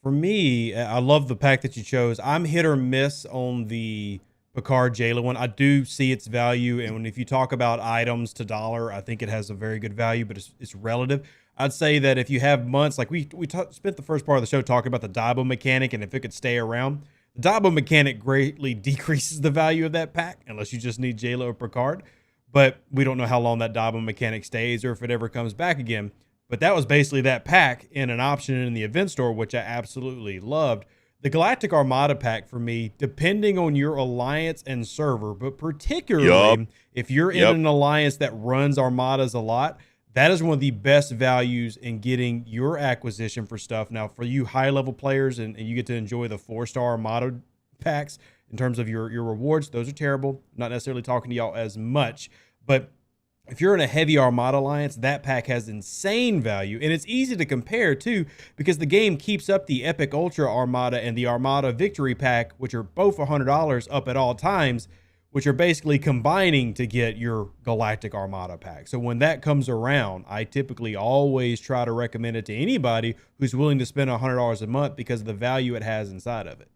For me, I love the pack that you chose. I'm hit or miss on the Picard Jayla one. I do see its value, and if you talk about items to dollar, I think it has a very good value, but it's relative. I'd say that if you have months, like we spent the first part of the show talking about the dabo mechanic, and if it could stay around, the dabo mechanic greatly decreases the value of that pack, unless you just need Jayla or Picard. But we don't know how long that dabo mechanic stays or if it ever comes back again. But that was basically that pack in an option in the event store, which I absolutely loved. The Galactic Armada pack for me, depending on your alliance and server, but particularly if you're in an alliance that runs armadas a lot, that is one of the best values in getting your acquisition for stuff. Now, for you high-level players, and you get to enjoy the 4-star Armada packs in terms of your rewards, those are terrible. Not necessarily talking to y'all as much, but if you're in a heavy Armada alliance, that pack has insane value, and it's easy to compare too, because the game keeps up the Epic Ultra Armada and the Armada Victory pack, which are both $100 up at all times, which are basically combining to get your Galactic Armada pack. So when that comes around, I typically always try to recommend it to anybody who's willing to spend $100 a month because of the value it has inside of it.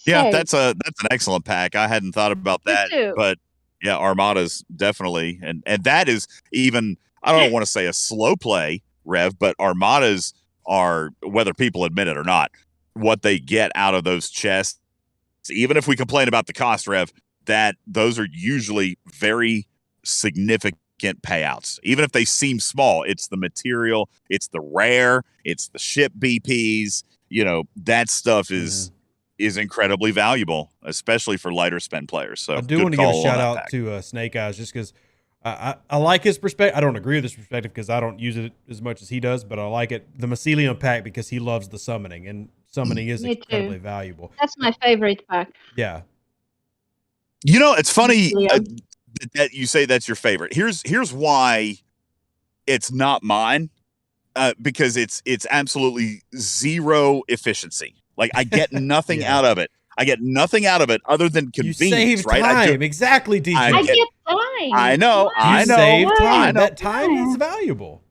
Yeah, that's an excellent pack. I hadn't thought about that, but yeah, Armadas definitely, and that is even, I don't want to say a slow play, Rev, but Armadas are, whether people admit it or not, what they get out of those chests, even if we complain about the cost, Rev, that those are usually very significant payouts. Even if they seem small, it's the material, it's the rare, it's the ship BPs, that stuff is incredibly valuable, especially for lighter spend players. So I do want to give a shout out to Snake Eyes, just because I like his perspective. I don't agree with his perspective because I don't use it as much as he does, but I like it. The Mycelium pack, because he loves the summoning, and summoning is incredibly valuable. That's my favorite pack. Yeah. It's funny that you say that's your favorite. Here's why it's not mine, because it's absolutely zero efficiency. Like, I get nothing out of it. I get nothing out of it other than convenience, you save right? Time. Exactly, DJ. I get time. I know. You save time. That time is valuable.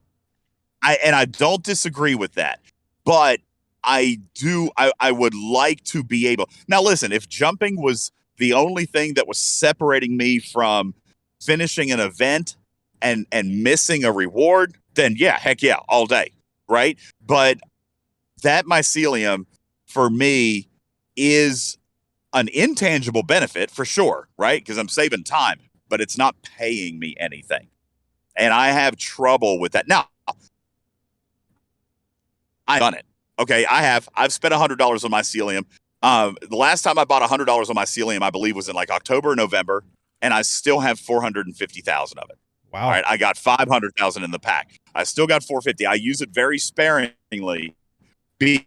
I don't disagree with that, but I would like to be able. Now, listen, if jumping was the only thing that was separating me from finishing an event and missing a reward, then yeah, heck yeah, all day, right? But that mycelium for me is an intangible benefit for sure, right? Because I'm saving time, but it's not paying me anything. And I have trouble with that. Now, I've done it. Okay, I've spent $100 on mycelium. The last time I bought $100 on mycelium, I believe, was in like October or November, and I still have 450,000 of it. Wow. All right, I got 500,000 in the pack. I still got 450. I use it very sparingly because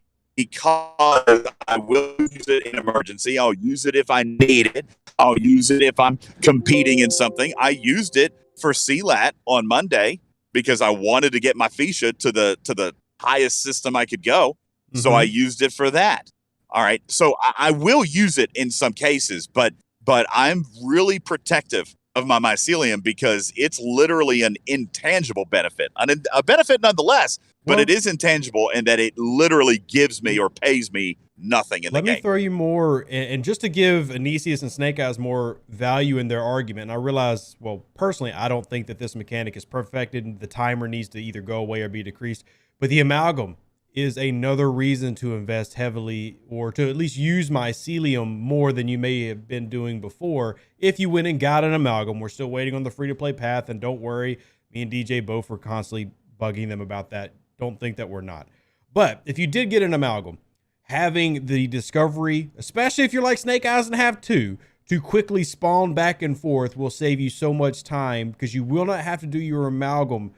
I will use it in emergency. I'll use it if I need it. I'll use it if I'm competing in something. I used it for CLAT on Monday because I wanted to get my Fisha to the highest system I could go. So I used it for that. All right. So I will use it in some cases, but I'm really protective of my mycelium because it's literally an intangible benefit, a benefit nonetheless, but it is intangible in that it literally gives me or pays me nothing in the game. Let me throw you more, and just to give Anisius and Snake Eyes more value in their argument, and I realize, well, personally, I don't think that this mechanic is perfected and the timer needs to either go away or be decreased, but the amalgam is another reason to invest heavily or to at least use mycelium more than you may have been doing before. If you went and got an amalgam, we're still waiting on the free-to-play path, and don't worry, me and DJ both were constantly bugging them about that. Don't think that we're not. But if you did get an amalgam, having the discovery, especially if you're like Snake Eyes and have two, to quickly spawn back and forth will save you so much time because you will not have to do your amalgam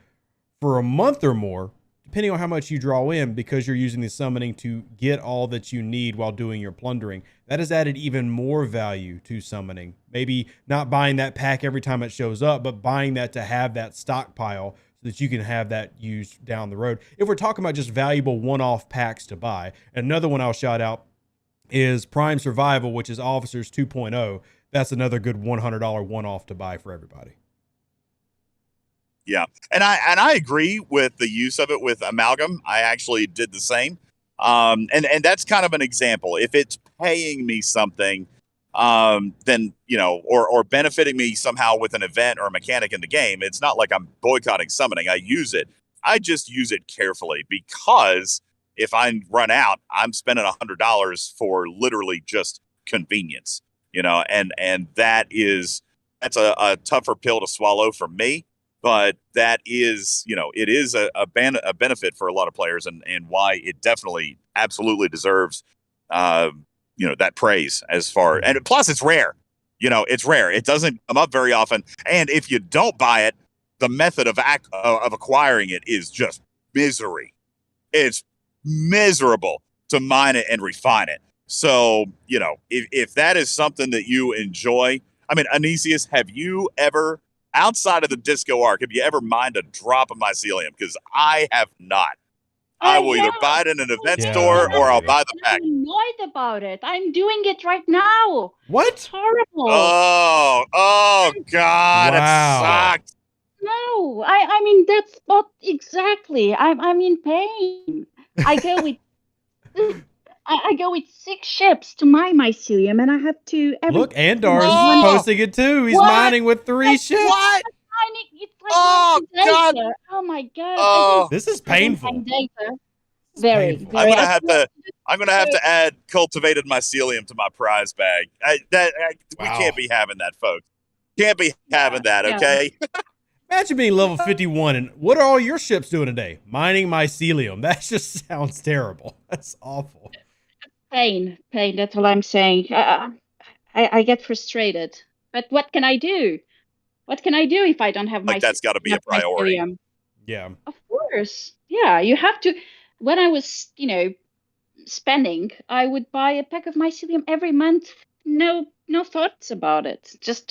for a month or more, depending on how much you draw in, because you're using the summoning to get all that you need while doing your plundering. That has added even more value to summoning. Maybe not buying that pack every time it shows up, but buying that to have that stockpile so that you can have that used down the road. If we're talking about just valuable one-off packs to buy, another one I'll shout out is Prime Survival, which is Officers 2.0. That's another good $100 one-off to buy for everybody. Yeah, and I agree with the use of it with amalgam. I actually did the same, and that's kind of an example. If it's paying me something, then or benefiting me somehow with an event or a mechanic in the game, it's not like I'm boycotting summoning. I use it. I just use it carefully because if I run out, I'm spending $100 for literally just convenience, and that's a tougher pill to swallow for me. But that is, it is a benefit for a lot of players and why it definitely absolutely deserves, that praise as far. And plus it's rare, it's rare. It doesn't come up very often. And if you don't buy it, the method of acquiring it is just misery. It's miserable to mine it and refine it. So, if that is something that you enjoy, I mean, Anisius, have you ever, outside of the Disco Arc, have you ever mined a drop of mycelium? Because I have not. I will either buy it in an event store or I'll buy the pack. I'm annoyed about it. I'm doing it right now. What? It's horrible. Oh God, wow. It sucks. No, I mean, that's what exactly. I'm in pain. I go with I go with 6 ships to mine mycelium, and I have to. Look, Andar's posting it too. He's mining with 3 ships. What? It's like God! Data. Oh my God! Oh, this is painful. Data. Very, painful. very. I'm gonna have to add cultivated mycelium to my prize bag. We can't be having that, folks. Can't be having that. Okay. Imagine being level 51 and what are all your ships doing today? Mining mycelium. That just sounds terrible. That's awful. Pain. That's all I'm saying. I get frustrated. But what can I do? What can I do if I don't have my? That's got to be a priority. Mycelium? Yeah. Of course. Yeah, you have to. When I was, spending, I would buy a pack of mycelium every month. No thoughts about it. Just.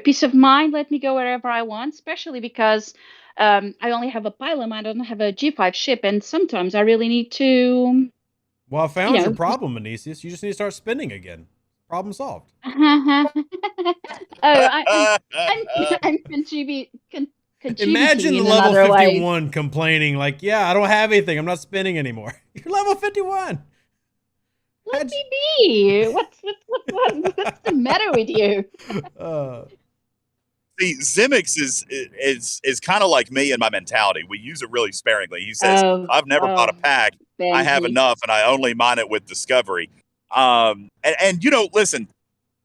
Peace of mind, let me go wherever I want, especially because I only have a pylon, I don't have a G5 ship, and sometimes I really need to... Well, I found your problem, Anisius. You just need to start spinning again. Problem solved. I'm contributing Imagine the in level another way. 51 complaining like, yeah, I don't have anything. I'm not spending anymore. You're level 51. Let me be. What's the matter with you? See, Zimix is kind of like me in my mentality. We use it really sparingly. He says, "I've never bought a pack. I have enough, and I only mine it with Discovery." And you know, listen,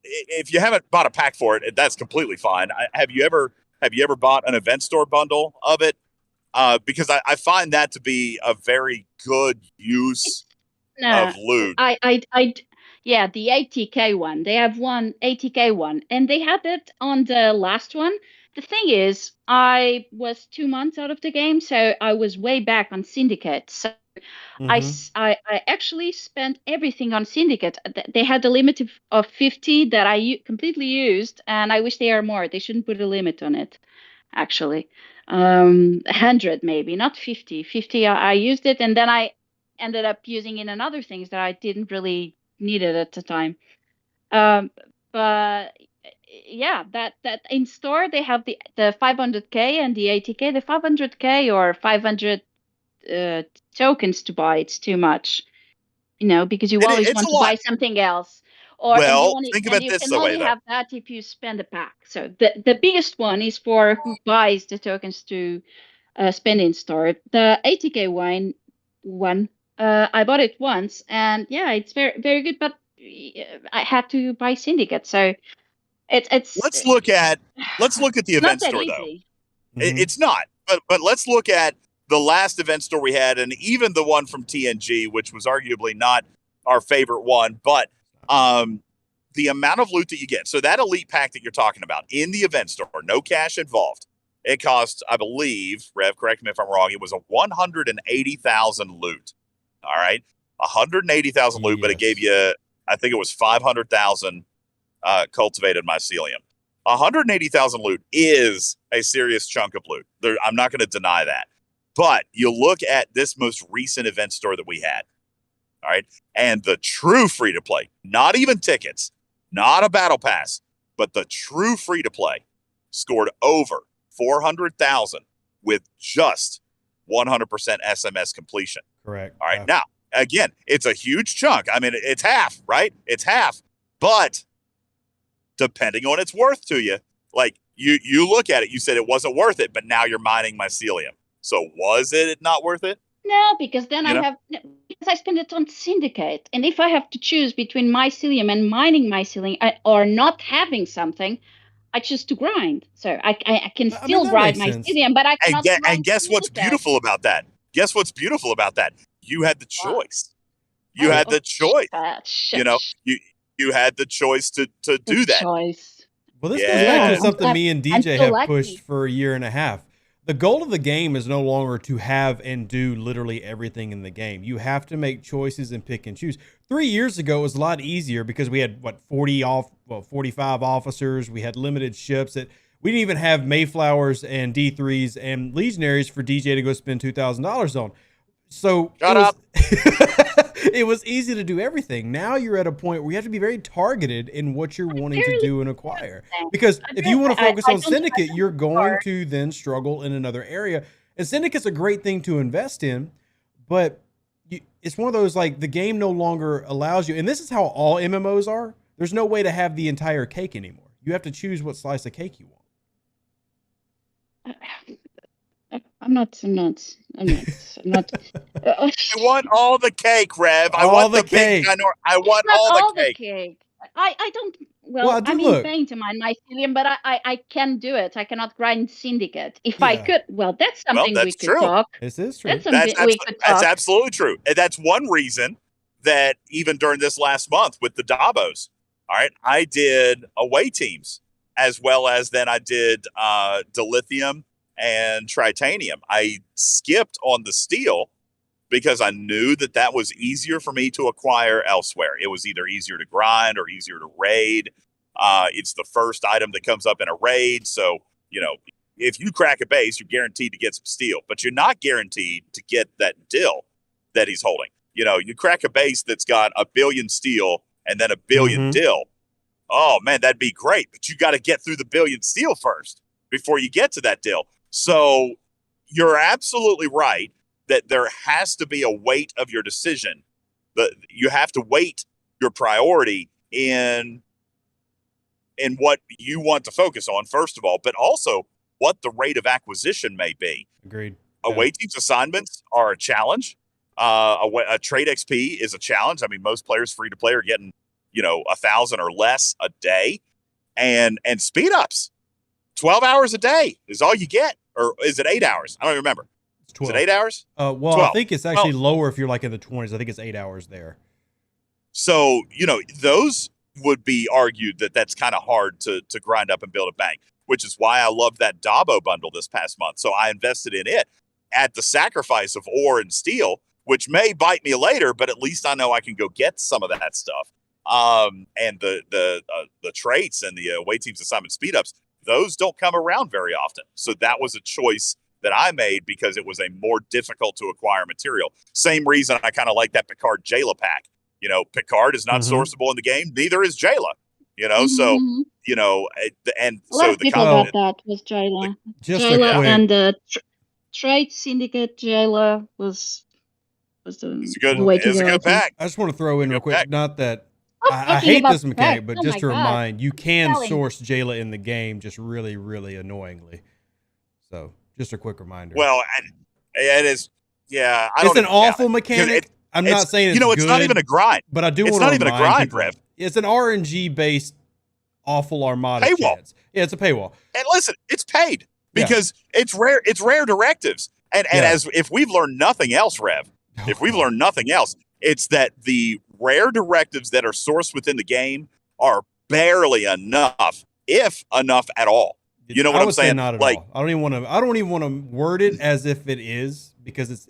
if you haven't bought a pack for it, that's completely fine. Have you ever bought an event store bundle of it? Because I find that to be a very good use of loot. Yeah, the 80k one. They have one 80k one, and they had it on the last one. The thing is, I was 2 months out of the game, so I was way back on Syndicate. So I actually spent everything on Syndicate. They had a limit of 50 that I completely used, and I wish they are more. They shouldn't put a limit on it, actually. 100 maybe, not 50. 50, I used it, and then I ended up using in another things that I didn't really need it at the time. But yeah, that in store they have the 500k and the 80k. The 500k or 500 tokens to buy, it's too much, you know, because you always want to buy something else. Or think of it this way, you can only have that if you spend a pack. So the biggest one is for who buys the tokens to spend in store. The 80k one, I bought it once, and yeah, it's very very good. But I had to buy Syndicate, so it's. Let's look at the event store though. It's not, but let's look at the last event store we had, and even the one from TNG, which was arguably not our favorite one, but the amount of loot that you get. So that elite pack that you're talking about in the event store, no cash involved. It costs, I believe, Rev, correct me if I'm wrong, it was a 180,000 loot. All right, 180,000 loot, but it gave you, I think it was 500,000 cultivated mycelium. 180,000 loot is a serious chunk of loot. I'm not going to deny that. But you look at this most recent event store that we had, all right, and the true free-to-play, not even tickets, not a battle pass, but the true free-to-play scored over 400,000 with just 100% SMS completion. Correct. All right. Now, again, it's a huge chunk. I mean, it's half, right? It's half. But depending on its worth to you, like you look at it, you said it wasn't worth it, but now you're mining mycelium. So was it not worth it? No, because then because I spend it on Syndicate. And if I have to choose between mycelium and mining mycelium or not having something, I choose to grind. So I can still grind mycelium, but I cannot grind. And guess what's beautiful about that? Guess what's beautiful about that? You had the choice. You had the choice. You know, you had the choice to do that. Well, this goes back to something me and DJ have pushed for a year and a half. The goal of the game is no longer to have and do literally everything in the game. You have to make choices and pick and choose. 3 years ago, it was a lot easier because we had 45 officers. We had limited ships. That we didn't even have Mayflowers and D3s and Legionaries for DJ to go spend $2,000 on. So it was easy to do everything. Now you're at a point where you have to be very targeted in what you're wanting to do and acquire. Because if you want to focus on Syndicate, you're going to then struggle in another area. And Syndicate's a great thing to invest in, but it's one of those, like, the game no longer allows you. And this is how all MMOs are. There's no way to have the entire cake anymore. You have to choose what slice of cake you want. I'm not. I want all the cake, Rev. I want the cake. I want all the cake. I don't. Well, I'm in pain to mine mycelium, but I can do it. I cannot grind Syndicate. If I could, that's something we could talk. This is true. That's something we could talk. That's absolutely true. And that's one reason that even during this last month with the Dabos, all right, I did away teams as well as then I did dilithium and tritanium. I skipped on the steel because I knew that was easier for me to acquire elsewhere. It was either easier to grind or easier to raid. It's the first item that comes up in a raid. So, you know, if you crack a base, you're guaranteed to get some steel, but you're not guaranteed to get that dill that he's holding. You know, you crack a base that's got 1 billion steel and then 1 billion dill. Oh man, that'd be great. But you got to get through the 1 billion steel first before you get to that dill. So you're absolutely right that there has to be a weight of your decision. You have to weight your priority in what you want to focus on, first of all, but also what the rate of acquisition may be. Agreed. Away teams assignments are a challenge. A trade XP is a challenge. I mean, most players free to play are getting, 1,000 or less a day, and speed ups, 12 hours a day is all you get, or is it 8 hours? I don't remember. It's 12. Is it 8 hours? Well, 12. I think it's actually lower if you're like in the 20s. I think it's 8 hours there. So those would be argued that that's kind of hard to grind up and build a bank, which is why I love that Dabo bundle this past month. So I invested in it at the sacrifice of ore and steel, which may bite me later, but at least I know I can go get some of that stuff. And the traits and the away teams assignment speed ups, those don't come around very often. So that was a choice that I made because it was a more difficult to acquire material. Same reason I kind of like that Picard Jayla pack. Picard is not sourceable in the game. Neither is Jayla. So and a lot of people got that was Jayla. Jayla and the trade Syndicate Jayla was the way to go. It's a good pack. I just want to throw in real quick, not that I hate this mechanic, but just to remind, you can source Jayla in the game just really, really annoyingly. So just a quick reminder. Well, it is. Yeah, it's an awful mechanic. I'm not saying it's it's not even a grind. But I do want to remind people. It's not even a grind, Rev. It's an RNG based awful armada paywall. Chance. Yeah, it's a paywall. And listen, it's paid because it's rare. It's rare directives. And as if we've learned nothing else, Rev, if we've learned nothing else, it's that the rare directives that are sourced within the game are barely enough, if enough at all. You know what I'm saying? Not at all. I don't even want to word it as if it is, because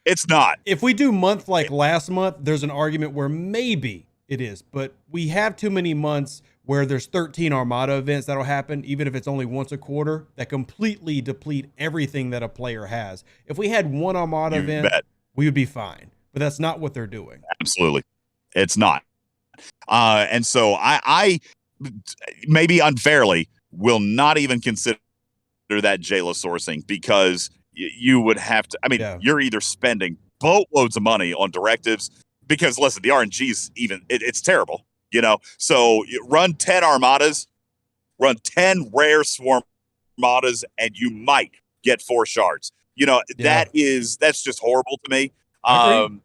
it's not. If we do month like last month, there's an argument where maybe it is, but we have too many months where there's 13 armada events that'll happen, even if it's only once a quarter, that completely deplete everything that a player has. If we had one armada event, we would be fine, but that's not what they're doing. Absolutely. It's not. And so I maybe unfairly will not even consider that Jayla sourcing, because you would have to, you're either spending boatloads of money on directives, because listen, the RNG is it's terrible, so you run 10 armadas, run 10 rare swarm armadas, and you might get 4 shards. That's just horrible to me.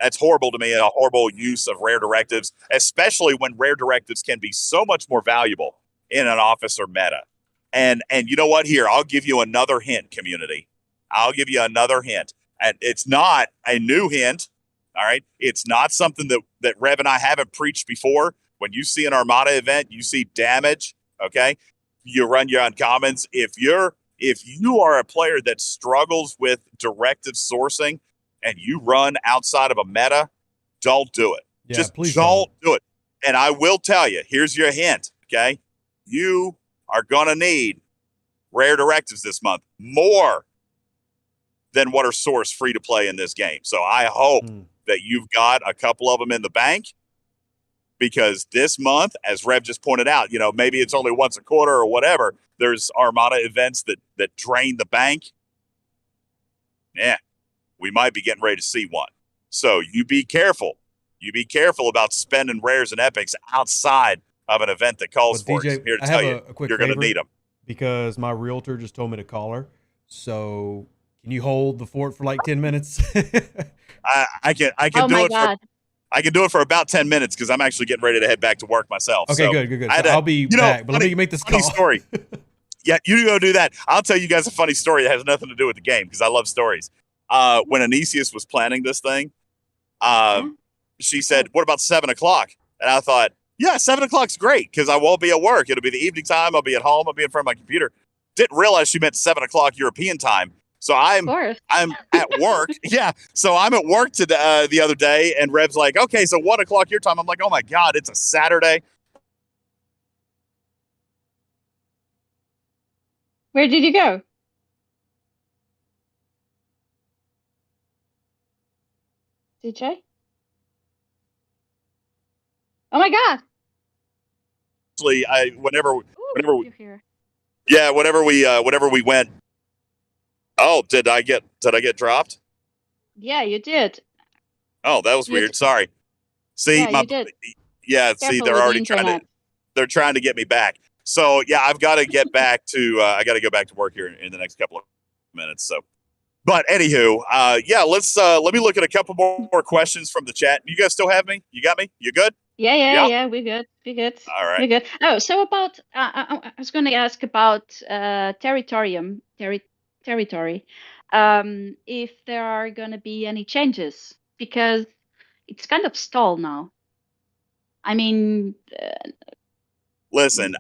That's horrible to me, and a horrible use of rare directives, especially when rare directives can be so much more valuable in an officer meta. And you know what? Here, I'll give you another hint, community. I'll give you another hint. And it's not a new hint, all right? It's not something that Rev and I haven't preached before. When you see an Armada event, you see damage, okay? You run your uncommons. If you are a player that struggles with directive sourcing and you run outside of a meta, don't do it. Yeah, just please don't do it. And I will tell you, here's your hint, okay? You are going to need rare directives this month, more than what are sourced free to play in this game. So I hope that you've got a couple of them in the bank, because this month, as Rev just pointed out, maybe it's only once a quarter or whatever. There's Armada events that drain the bank. Yeah, we might be getting ready to see one. So you be careful. You be careful about spending rares and epics outside of an event that calls for DJ, it. I'm here to tell you, you're going to need them. Because my realtor just told me to call her. So can you hold the fort for like 10 minutes? I can do it. I can do it for about 10 minutes, because I'm actually getting ready to head back to work myself. Okay, so good. So I'll be back, but let me make this funny call. Story. Yeah, you go do that. I'll tell you guys a funny story that has nothing to do with the game, because I love stories. When Anisius was planning this thing, she said, "What about 7 o'clock?" And I thought, yeah, 7 o'clock's great, because I won't be at work. It'll be the evening time. I'll be at home. I'll be in front of my computer. Didn't realize she meant 7 o'clock European time. So I'm at work. Yeah. So I'm at work the other day, and Rev's like, okay, so 1 o'clock your time. I'm like, oh my God, it's a Saturday. Where did you go? DJ? Oh my God. Whenever we went, Oh, did I get dropped? Yeah, you did. Oh, that was weird. Sorry. See, yeah, you did. see, Careful they're with the already internet. they're trying to get me back. So yeah, I've got to get back to I got to go back to work here in the next couple of minutes. So, but anywho, yeah, let me look at a couple more questions from the chat. You guys still have me? You got me? You good? Yeah. We're good. All right. We're good. Oh, so about I was going to ask about territory. If there are going to be any changes, because it's kind of stalled now. I mean, Listen,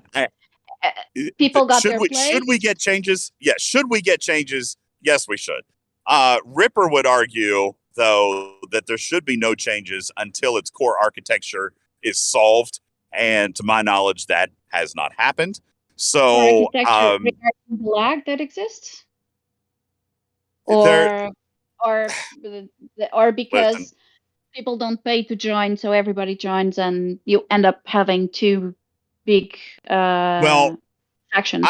people got their should place. we get changes? Yes. Should we get changes? Yes, we should. Ripper would argue, though, that there should be no changes until its core architecture is solved. And to my knowledge, that has not happened. So, Architecture regarding the lag that exists, there. or because Listen, people don't pay to join, so everybody joins, and you end up having two big well, factions.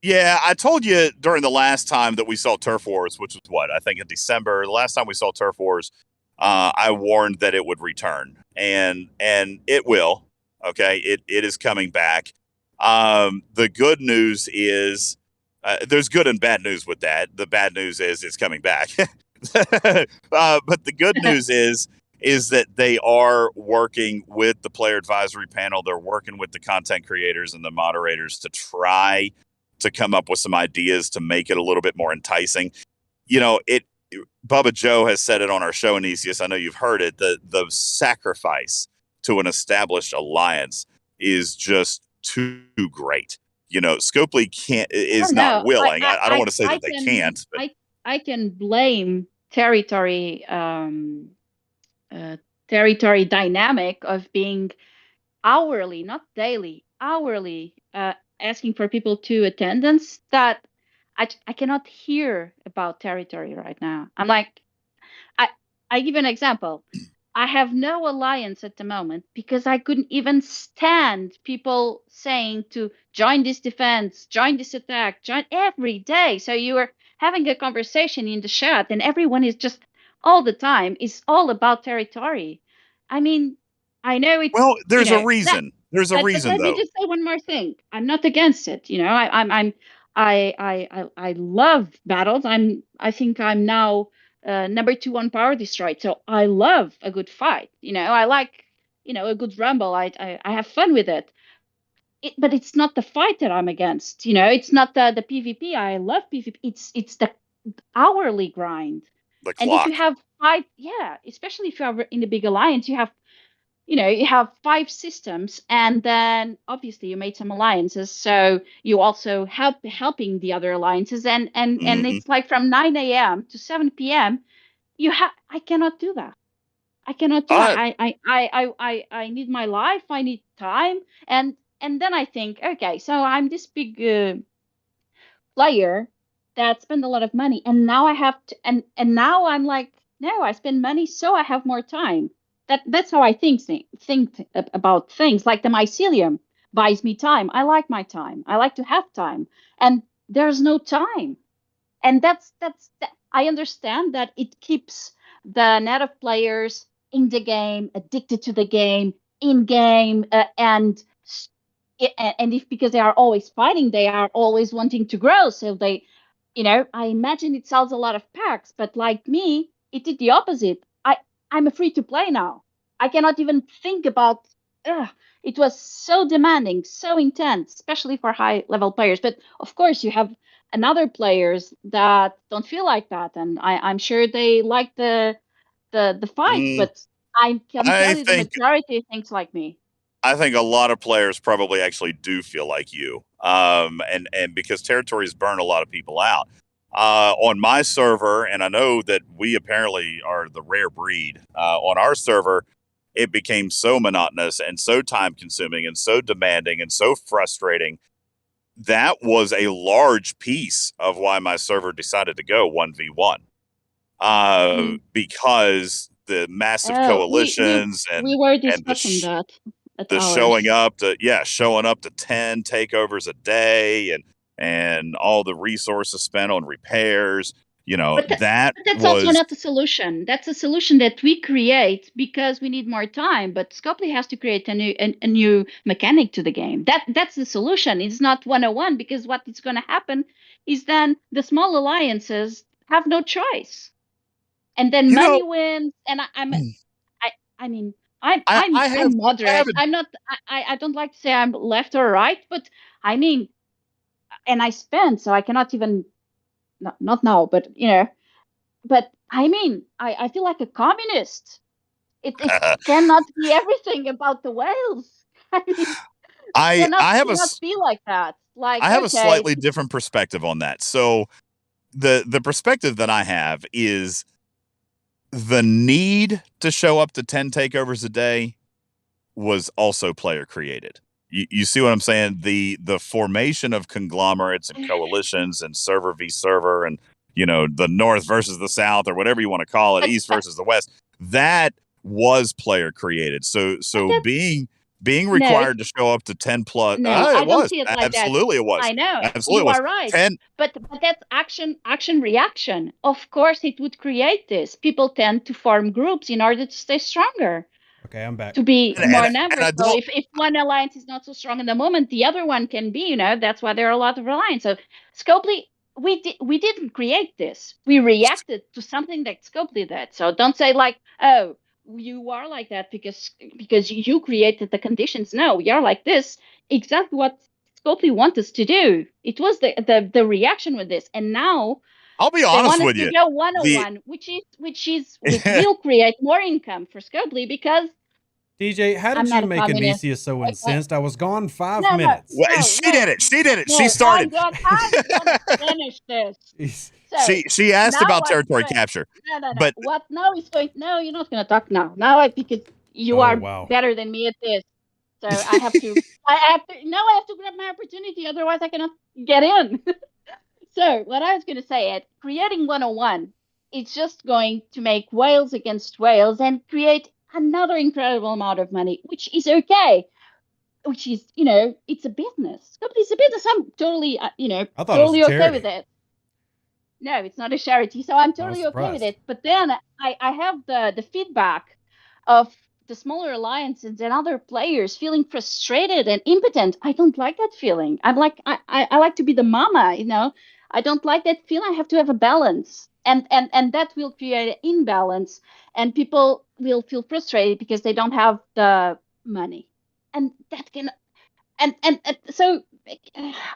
Yeah, I told you during the last time that we saw Turf Wars, which was what I think in December. The last time we saw Turf Wars, I warned that it would return, and it will. Okay, it is coming back. The good news is there's good and bad news with that. The bad news is it's coming back, but the good news is that they are working with the player advisory panel. They're working with the content creators and the moderators to try to come up with some ideas to make it a little bit more enticing. You know, Bubba Joe has said it on our show, Anisius. I know you've heard it. The sacrifice to an established alliance is just too great. You know, Scopely is not willing. I don't want to say that they can't. But I can blame territory dynamic of being hourly, not daily, hourly, asking for people to attendance, that I cannot hear about territory right now. I'm like, I give an example. I have no alliance at the moment because I couldn't even stand people saying to join this defense, join this attack, join every day. So you are having a conversation in the chat, and everyone is just all the time is all about territory. I mean, I know it's there's a reason. There's a reason, but let though. me just say one more thing. I'm not against it. You know, I love battles. I think I'm now number 2 on Power Destroyed. So I love a good fight. You know, I like, a good rumble. I have fun with it. But it's not the fight that I'm against. You know, it's not the PvP. I love PvP. It's the hourly grind. The And if you clock. have especially if you are in the big alliance, you have 5 systems, and then obviously you made some alliances, so you also helping the other alliances, and it's like from 9 a.m. to 7 p.m. I cannot do that. I cannot do that. I need my life. I need time, and then I think, okay, so I'm this big player that spend a lot of money, and now I have to, and now I'm like, no, I spend money so I have more time. That's how I think about things. Like the Mycelium buys me time. I like my time. I like to have time, and there's no time. And I understand that it keeps the net of players in the game, addicted to the game, in game, and if because they are always fighting, they are always wanting to grow. So they, I imagine it sells a lot of packs, but like me, it did the opposite. I'm a free to play now. I cannot even think about. It was so demanding, so intense, especially for high level players. But of course, you have another players that don't feel like that, and I'm sure they like the fight. But I can tell you, the majority thinks like me. I think a lot of players probably actually do feel like you, and because territories burn a lot of people out. On my server, and I know that we apparently are the rare breed. On our server, it became so monotonous and so time consuming and so demanding and so frustrating. That was a large piece of why my server decided to go 1v1, because the massive coalitions we were discussing that. The showing up to 10 takeovers a day, and and all the resources spent on repairs. But that's also not the solution. That's a solution that we create because we need more time. But Scopely has to create a new mechanic to the game. That's the solution. It's not 101, because what is going to happen is then the small alliances have no choice, and then money wins. And I'm moderate. I'm not. I don't like to say I'm left or right, but I mean, and I spend, so I cannot even. Not now, but but I mean, I feel like a communist. It cannot be everything about the whales. I mean, I have cannot be like that. Like, I have a slightly different perspective on that. So the perspective that I have is the need to show up to 10 takeovers a day was also player created. You see what I'm saying? The formation of conglomerates and coalitions and server v server and the North versus the South, or whatever you want to call it, East versus the West, that was player created. So being required to show up to 10 plus, I don't see it like absolutely that. It was. I know. Absolutely you was. are right. 10, but that's action reaction. Of course it would create this. People tend to form groups in order to stay stronger. Okay, I'm back. To be more numbers. So if one alliance is not so strong in the moment, the other one can be, that's why there are a lot of alliances. So Scopely, we didn't create this. We reacted to something that Scopely did. So don't say like, oh, you are like that because you created the conditions. No, we are like this. Exactly what Scopely wants us to do. It was the reaction with this. And now I'll be honest with you. They want us to go 101, which will create more income for Scopely because. DJ, how did you make Anicia so incensed? I was gone 5 minutes. She did it. She started. I'm gonna finish this. So, she asked about territory capture. No. But what now is going? No, you're not going to talk now. Now because you are better than me at this. So I have to. I have to grab my opportunity. Otherwise, I cannot get in. So what I was going to say, creating 101, it's just going to make whales against whales and create another incredible amount of money, which is okay. Which is, it's a business. It's a business. I'm totally, totally okay with it. No, it's not a charity, so I'm totally okay with it. But then I have the feedback of the smaller alliances and other players feeling frustrated and impotent. I don't like that feeling. I'm like, I like to be the mama, I don't like that feeling. I have to have a balance. And that will create an imbalance, and people will feel frustrated because they don't have the money. And that can, and so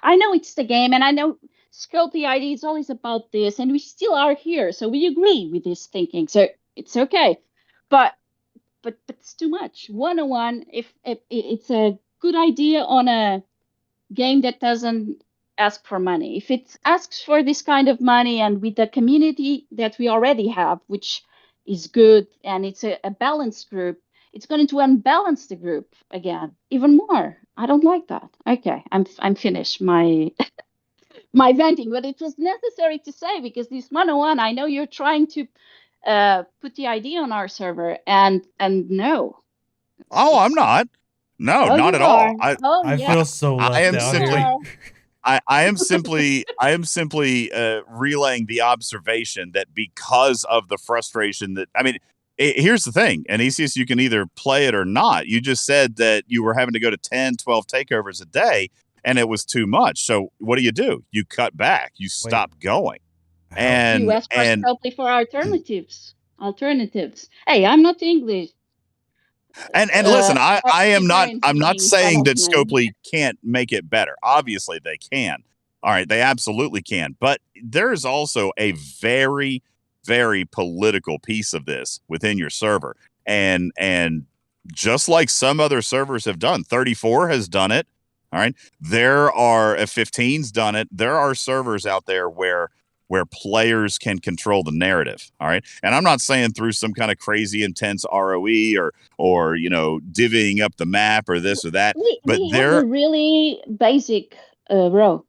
I know it's the game, and I know Scopely ID is always about this, and we still are here, so we agree with this thinking, so it's okay. But it's too much. 101, if it's a good idea on a game that doesn't ask for money. If it asks for this kind of money, and with the community that we already have, which is good, and it's a balanced group, it's going to unbalance the group again even more. I don't like that. Okay, I'm finished my my venting, but it was necessary to say because this 101, I know you're trying to put the ID on our server, and no. Oh, I'm not. No, not at all. I feel so left out here. I am simply relaying the observation that because of the frustration that, here's the thing, Anisius, you can either play it or not. You just said that you were having to go to 10, 12 takeovers a day, and it was too much. So what do? You cut back. You stop going. And you ask for alternatives. Hey, I'm not English. And listen, I'm not saying that Scopely can't make it better. Obviously they can. All right, they absolutely can. But there is also a very, very political piece of this within your server. And just like some other servers have done, 34 has done it. All right. There are 15's done it. There are servers out there where players can control the narrative. All right. And I'm not saying through some kind of crazy intense ROE or divvying up the map or this or that. We have a really basic row.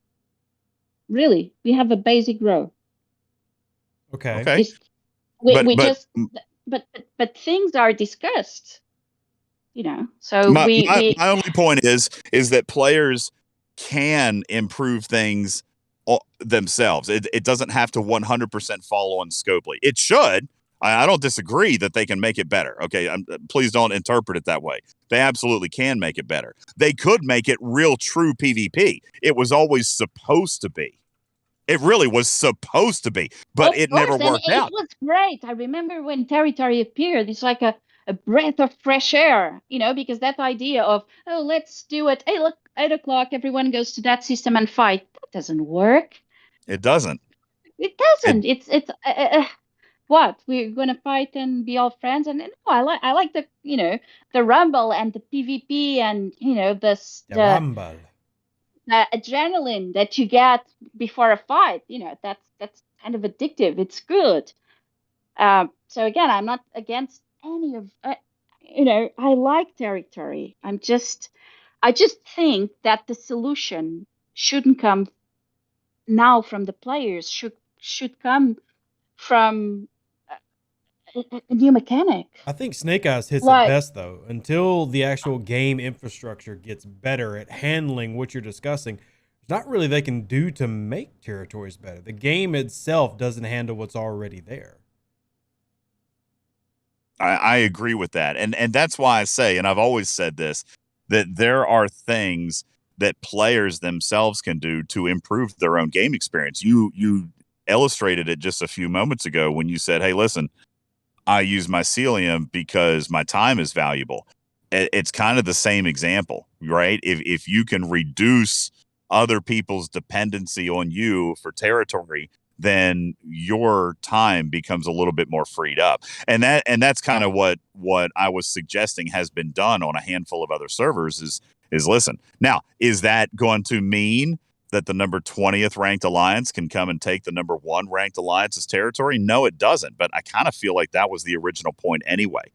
Really, we have a basic row. Okay. But things are discussed. So my only point is that players can improve things themselves. It doesn't have to 100% follow on Scopely. It should. I don't disagree that they can make it better. Okay, please don't interpret it that way. They absolutely can make it better. They could make it real true PvP. It was always supposed to be. It really was supposed to be, but it never worked out. It was great. I remember when Territory appeared, it's like a breath of fresh air, you know, because that idea of, oh, let's do it. Hey, look, 8 o'clock, everyone goes to that system and fight. That doesn't work. It doesn't. It doesn't. It's what, we're gonna fight and be all friends? And no, I like the, you know, the rumble and the PvP and, you know, the rumble, the adrenaline that you get before a fight. You know, that's kind of addictive. It's good. So again, I'm not against any of. You know, I like Territory. I just think that the solution shouldn't come now from the players. Should come from a new mechanic. I think Snake Eyes hits it best, though. Until the actual game infrastructure gets better at handling what you're discussing, there's not really they can do to make territories better. The game itself doesn't handle what's already there. I agree with that. And that's why I say, and I've always said this, that there are things that players themselves can do to improve their own game experience. You illustrated it just a few moments ago when you said, hey, listen, I use Mycelium because my time is valuable. It's kind of the same example, right? If you can reduce other people's dependency on you for territory, then your time becomes a little bit more freed up. And that's kind of what I was suggesting has been done on a handful of other servers is listen. Now, is that going to mean that the number 20th ranked alliance can come and take the number 1 ranked alliance's territory? No, it doesn't. But I kind of feel like that was the original point anyway.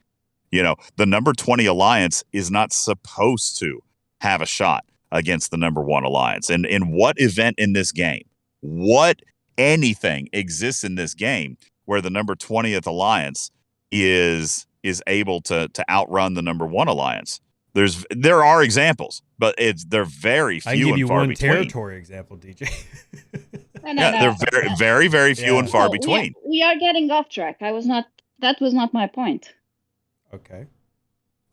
You know, the number 20 alliance is not supposed to have a shot against the number 1 alliance. And in what event in this game, what anything exists in this game where the number 20th alliance is able to outrun the number 1 alliance? There are examples, but they're very few and far between. I can give you one territory example, DJ. No. They're very, very few and far between. We are getting off track. That was not my point. Okay.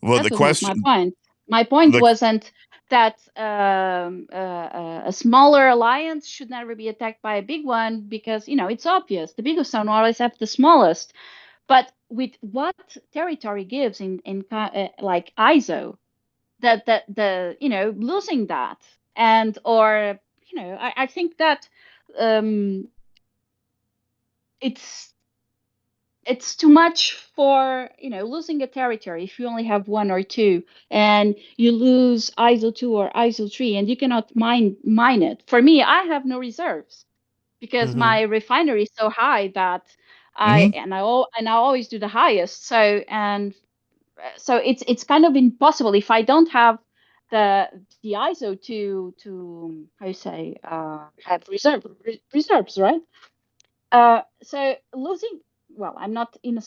Well, the question. My point wasn't that a smaller alliance should never be attacked by a big one because, you know, it's obvious. The biggest one always have the smallest. But with what territory gives in like ISO, that the you know, losing that or you know, I think that it's too much for, you know, losing a territory if you only have 1 or 2 and you lose ISO 2 or ISO 3 and you cannot mine it. For me, I have no reserves because my refinery is so high that I always do the highest. So it's kind of impossible if I don't have the ISO to how you say have reserves, right? So losing. Well, I'm not in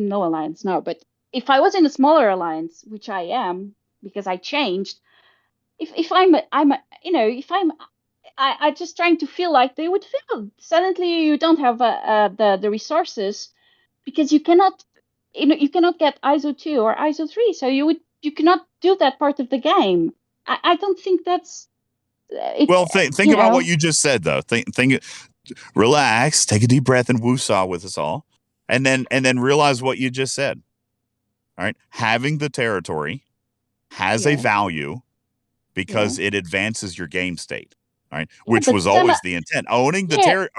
no alliance now, but if I was in a smaller alliance, which I am because I changed, if I'm just trying to feel like they would feel suddenly you don't have the resources because you cannot get ISO 2 or ISO 3, so you cannot do that part of the game. I don't think that's well, think about what you just said though. Think relax, take a deep breath and woo-saw with us all. And then realize what you just said. All right. Having the territory has a value because it advances your game state. All right. Which was always the intent. Owning the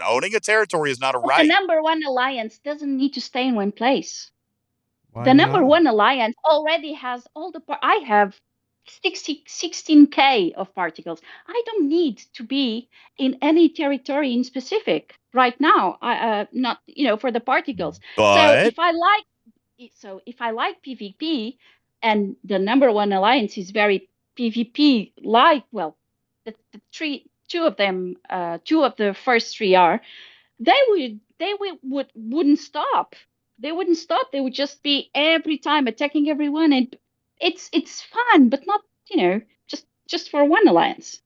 owning a territory is not a right. The number 1 alliance doesn't need to stay in one place. The number 1 alliance already has all the I have 16k of particles. I don't need to be in any territory in specific right now. Not, you know, for the particles. But if I like PvP and the number 1 alliance is very PvP like, well, two of the first 3 are, they wouldn't stop. They wouldn't stop. They would just be every time attacking everyone, and it's fun, but not, you know, just for one alliance.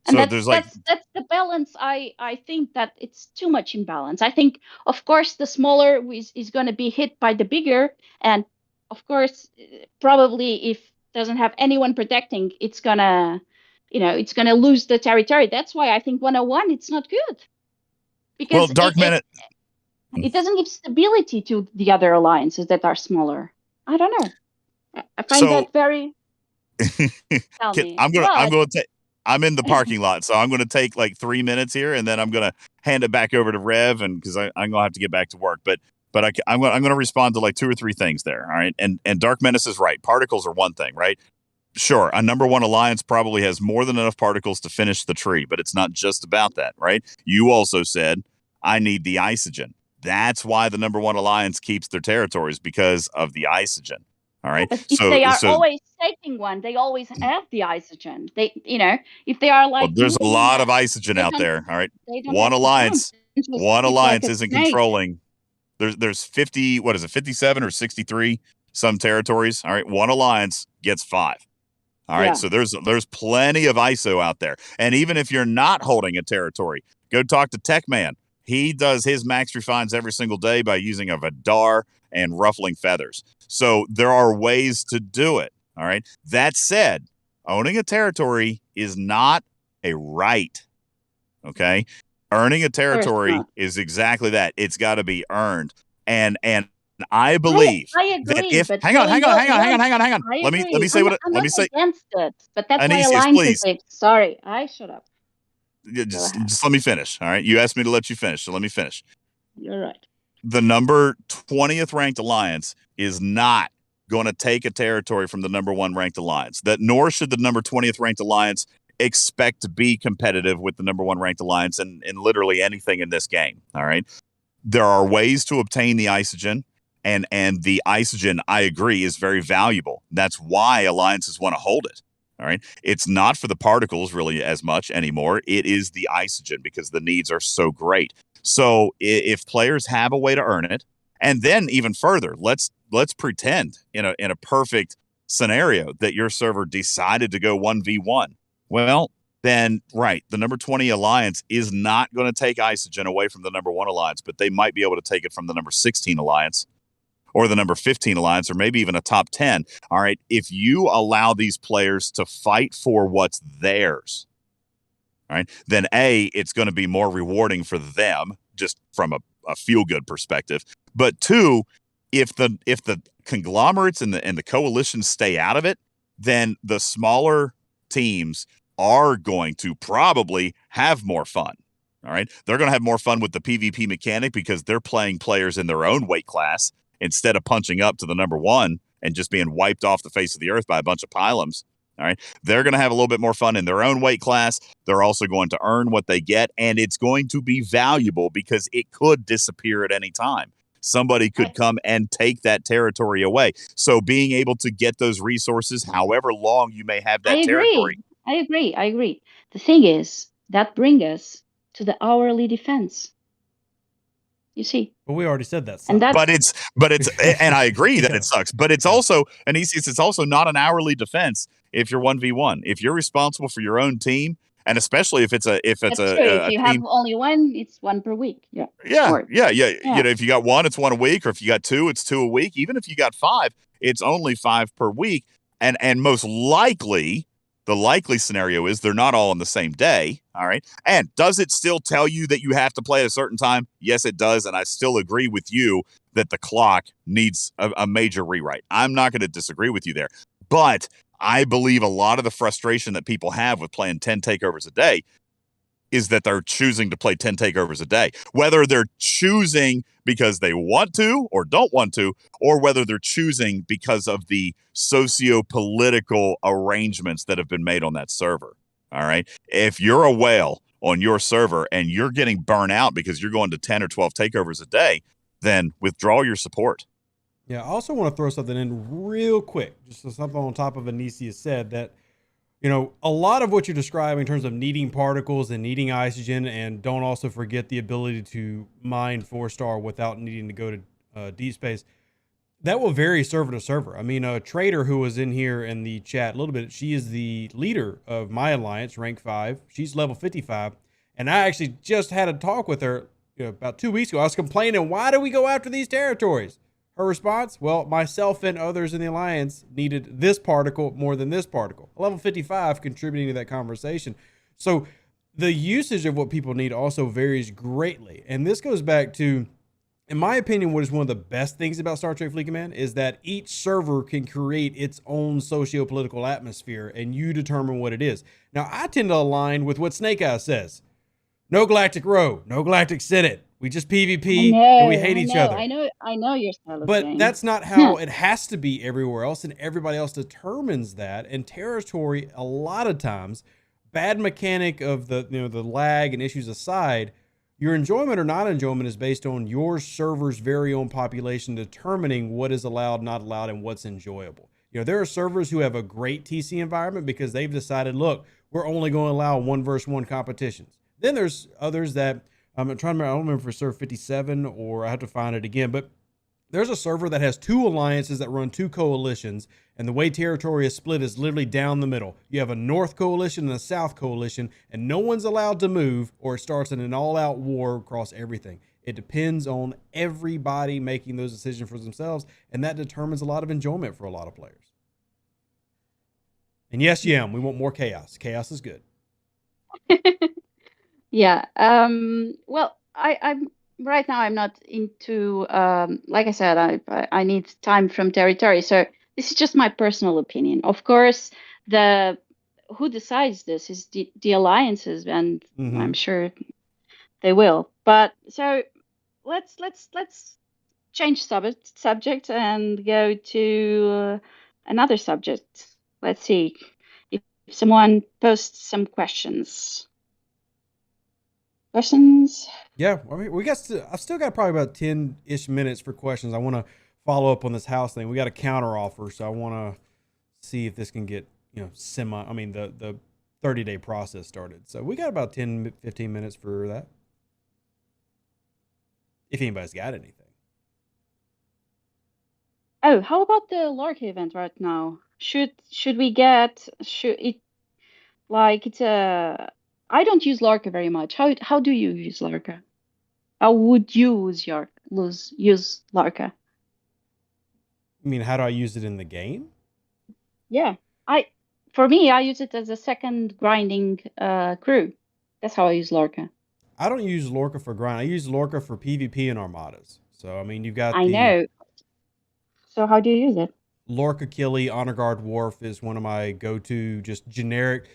And so there's like that's the balance. I think that it's too much imbalance. I think, of course, the smaller is going to be hit by the bigger, and of course, probably if doesn't have anyone protecting, it's gonna, it's gonna lose the territory. That's why I think 101 it's not good, because Dark Menace. It doesn't give stability to the other alliances that are smaller. I don't know. I find that very. Tell me. I'm in the parking lot, so I'm going to take like 3 minutes here, and then I'm going to hand it back over to Rev, and because I'm going to have to get back to work. But I'm going to respond to like 2 or 3 things there. All right, and Dark Menace is right. Particles are one thing, right? Sure, a number one alliance probably has more than enough particles to finish the tree, but it's not just about that, right? You also said I need the isogen. That's why the number one alliance keeps their territories, because of the isogen. All right. If they are always taking one, they always have the isogen. They, if they are like, there's a lot of isogen out there. All right. One alliance isn't controlling. There's 50, 57 or 63 some territories. All right. One alliance gets 5. All right. Yeah. So there's plenty of ISO out there. And even if you're not holding a territory, go talk to Techman. He does his max refines every single day by using a Vidar and ruffling feathers. So there are ways to do it. All right. That said, owning a territory is not a right. Okay. Earning a territory is exactly that. It's got to be earned. And I believe I agree, that if hang on. Let me say against it, but that's why alliances exist. Sorry, I shut up. Just let me finish. All right. You asked me to let you finish, so let me finish. You're right. The number 20th ranked alliance is not going to take a territory from the number 1 ranked alliance. Nor should the number 20th ranked alliance expect to be competitive with the number 1 ranked alliance in literally anything in this game. All right. There are ways to obtain the isogen, and the isogen, I agree, is very valuable. That's why alliances want to hold it. All right. It's not for the particles really as much anymore. It is the isogen, because the needs are so great. So if players have a way to earn it, and then even further, let's pretend in a perfect scenario that your server decided to go 1v1. Well, then, right, the number 20 alliance is not going to take isogen away from the number 1 alliance, but they might be able to take it from the number 16 alliance, or the number 15 alliance, or maybe even a top 10. All right. If you allow these players to fight for what's theirs, all right, then it's going to be more rewarding for them, just from a feel-good perspective. But 2, if the conglomerates and the coalitions stay out of it, then the smaller teams are going to probably have more fun. All right. They're going to have more fun with the PvP mechanic, because they're playing players in their own weight class, instead of punching up to the number 1 and just being wiped off the face of the earth by a bunch of pylums. All right. They're going to have a little bit more fun in their own weight class. They're also going to earn what they get, and it's going to be valuable, because it could disappear at any time. Somebody could come and take that territory away. So being able to get those resources, however long you may have that territory. I agree. The thing is, that brings us to the hourly defense. You see, well, we already said that, and but it's, and I agree that it sucks. But it's also, and it's also not an hourly defense if you're 1v1. If you're responsible for your own team, and especially if it's if you have only one, it's 1 per week. Yeah. If you got 1, it's 1 a week, or if you got 2, it's 2 a week. Even if you got 5, it's only 5 per week. And most likely, the likely scenario is they're not all on the same day. All right. And does it still tell you that you have to play at a certain time? Yes, it does. And I still agree with you that the clock needs a major rewrite. I'm not going to disagree with you there. But I believe a lot of the frustration that people have with playing 10 takeovers a day is that they're choosing to play 10 takeovers a day, whether they're choosing because they want to or don't want to, or whether they're choosing because of the socio-political arrangements that have been made on that server. All right. If you're a whale on your server and you're getting burnt out because you're going to 10 or 12 takeovers a day, then withdraw your support. Yeah. I also want to throw something in real quick, just something on top of Anicia said, that a lot of what you describe in terms of needing particles and needing isogen, and don't also forget the ability to mine 4-star without needing to go to deep space. That will vary server to server. I mean, a trader who was in here in the chat a little bit, she is the leader of my alliance, rank 5. She's level 55. And I actually just had a talk with her about 2 weeks ago. I was complaining, why do we go after these territories? Her response, well, myself and others in the alliance needed this particle more than this particle. Level 55 contributing to that conversation. So the usage of what people need also varies greatly. And this goes back to, in my opinion, what is one of the best things about Star Trek Fleet Command is that each server can create its own socio-political atmosphere and you determine what it is. Now, I tend to align with what Snake Eyes says. No Galactic Row, no Galactic Senate. We just PvP and we hate each other. I know your style of But game. that's not how it has to be everywhere else, and everybody else determines that. And territory, a lot of times, bad mechanic of the the lag and issues aside, your enjoyment or not enjoyment is based on your server's very own population determining what is allowed, not allowed, and what's enjoyable. There are servers who have a great TC environment because they've decided, look, we're only going to allow 1v1 competitions. Then there's others that, I'm trying to remember, I don't remember if it's server 57 or I have to find it again, but there's a server that has 2 alliances that run 2 coalitions, and the way territory is split is literally down the middle. You have a North coalition and a South coalition, and no one's allowed to move, or it starts in an all-out war across everything. It depends on everybody making those decisions for themselves, and that determines a lot of enjoyment for a lot of players. And yes, Yam, we want more chaos. Chaos is good. Yeah. Well, I'm right now. I'm not into. Like I said, I need time from territory. So this is just my personal opinion. Of course, who decides this is the alliances, and I'm sure they will. But so let's change subject and go to another subject. Let's see if someone posts some questions. Yeah, I mean, I've still got probably about 10-ish minutes for questions. I want to follow up on this house thing. We got a counter offer, so I want to see if this can get, the 30-day process started. So we got about 10, 15 minutes for that. If anybody's got anything. Oh, how about the Lorca event right now? Should it, like, it's a, I don't use Lorca very much. How do you use Lorca? How would you use Lorca? You mean, how do I use it in the game? Yeah, for me, I use it as a second grinding crew. That's how I use Lorca. I don't use Lorca for grind. I use Lorca for PvP and armadas. So I mean, you've got. I know. So how do you use it? Lorca Killy, Honor Guard Wharf is one of my go-to, just generic.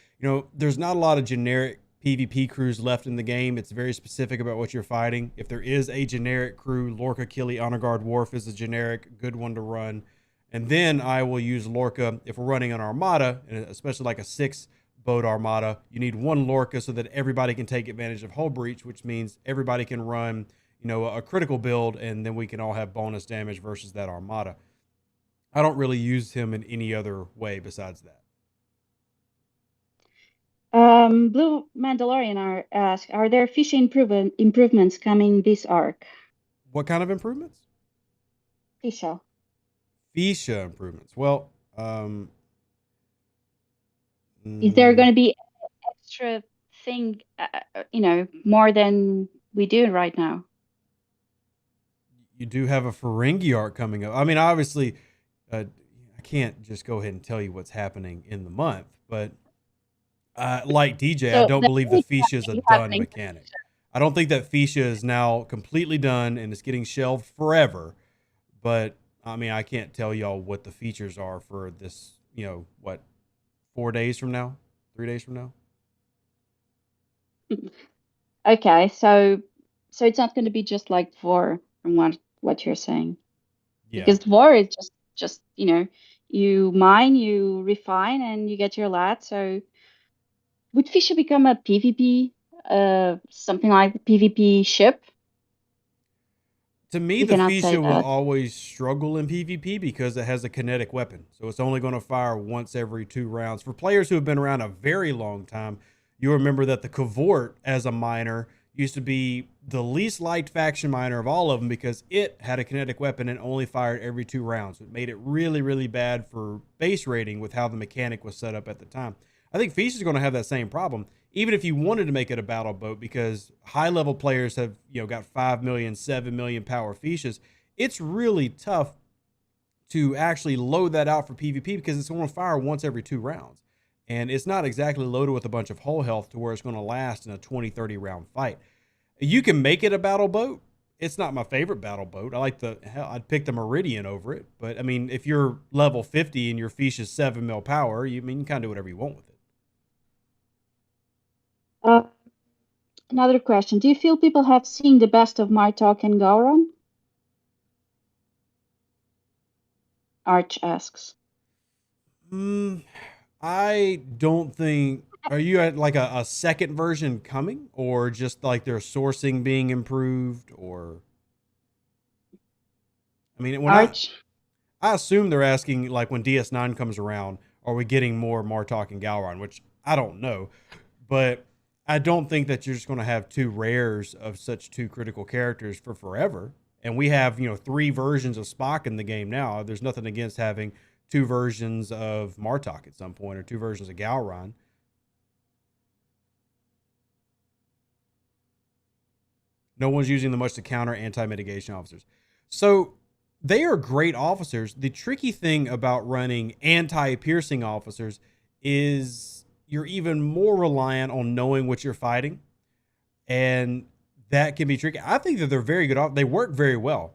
There's not a lot of generic PvP crews left in the game. It's very specific about what you're fighting. If there is a generic crew, Lorca Killy, Honor Guard Wharf is a generic good one to run. And then I will use Lorca if we're running an armada, and especially like a 6-boat armada. You need 1 Lorca so that everybody can take advantage of hull breach, which means everybody can run, a critical build, and then we can all have bonus damage versus that armada. I don't really use him in any other way besides that. Blue Mandalorian asks, are there Fisha improvements coming this arc? What kind of improvements? Fisha improvements. Well, is there going to be extra thing, more than we do right now? You do have a Ferengi arc coming up. I mean, obviously, I can't just go ahead and tell you what's happening in the month, but like DJ, I don't believe the Fisha is a done mechanic. I don't think that Fisha is now completely done and it's getting shelved forever. But I mean, I can't tell y'all what the features are for this, 4 days from now, 3 days from now. Okay, so it's not going to be just like Vor, from what you're saying. Yeah. Because Vor is just you mine, you refine, and you get your lat. So would Fisha become a PvP, something like the PvP ship? To me, the Fisha will always struggle in PvP because it has a kinetic weapon. So it's only going to fire once every 2 rounds. For players who have been around a very long time, you'll remember that the Cavort, as a miner, used to be the least liked faction miner of all of them because it had a kinetic weapon and only fired every 2 rounds. It made it really, really bad for base rating with how the mechanic was set up at the time. I think Feast is going to have that same problem, even if you wanted to make it a battle boat, because high-level players have, got 5 million, 7 million power Fiches. It's really tough to actually load that out for PvP because it's going to fire once every 2 rounds. And it's not exactly loaded with a bunch of hull health to where it's going to last in a 20, 30 round fight. You can make it a battle boat. It's not my favorite battle boat. I'd pick the Meridian over it. But I mean, if you're level 50 and your Fiche is 7 mil power, you can kind of do whatever you want with it. Another question. Do you feel people have seen the best of Martok and Gowron? Arch asks. I don't think... Are you at like a second version coming, or just like their sourcing being improved, or... I mean, when Arch? I assume they're asking, like, when DS9 comes around, are we getting more Martok and Gowron, which I don't know. But I don't think that you're just going to have 2 rares of such 2 critical characters for forever. And we have, 3 versions of Spock in the game now. There's nothing against having 2 versions of Martok at some point, or 2 versions of Gowron. No one's using them much to counter anti-mitigation officers. So they are great officers. The tricky thing about running anti-piercing officers is you're even more reliant on knowing what you're fighting. And that can be tricky. I think that they're very good. They work very well.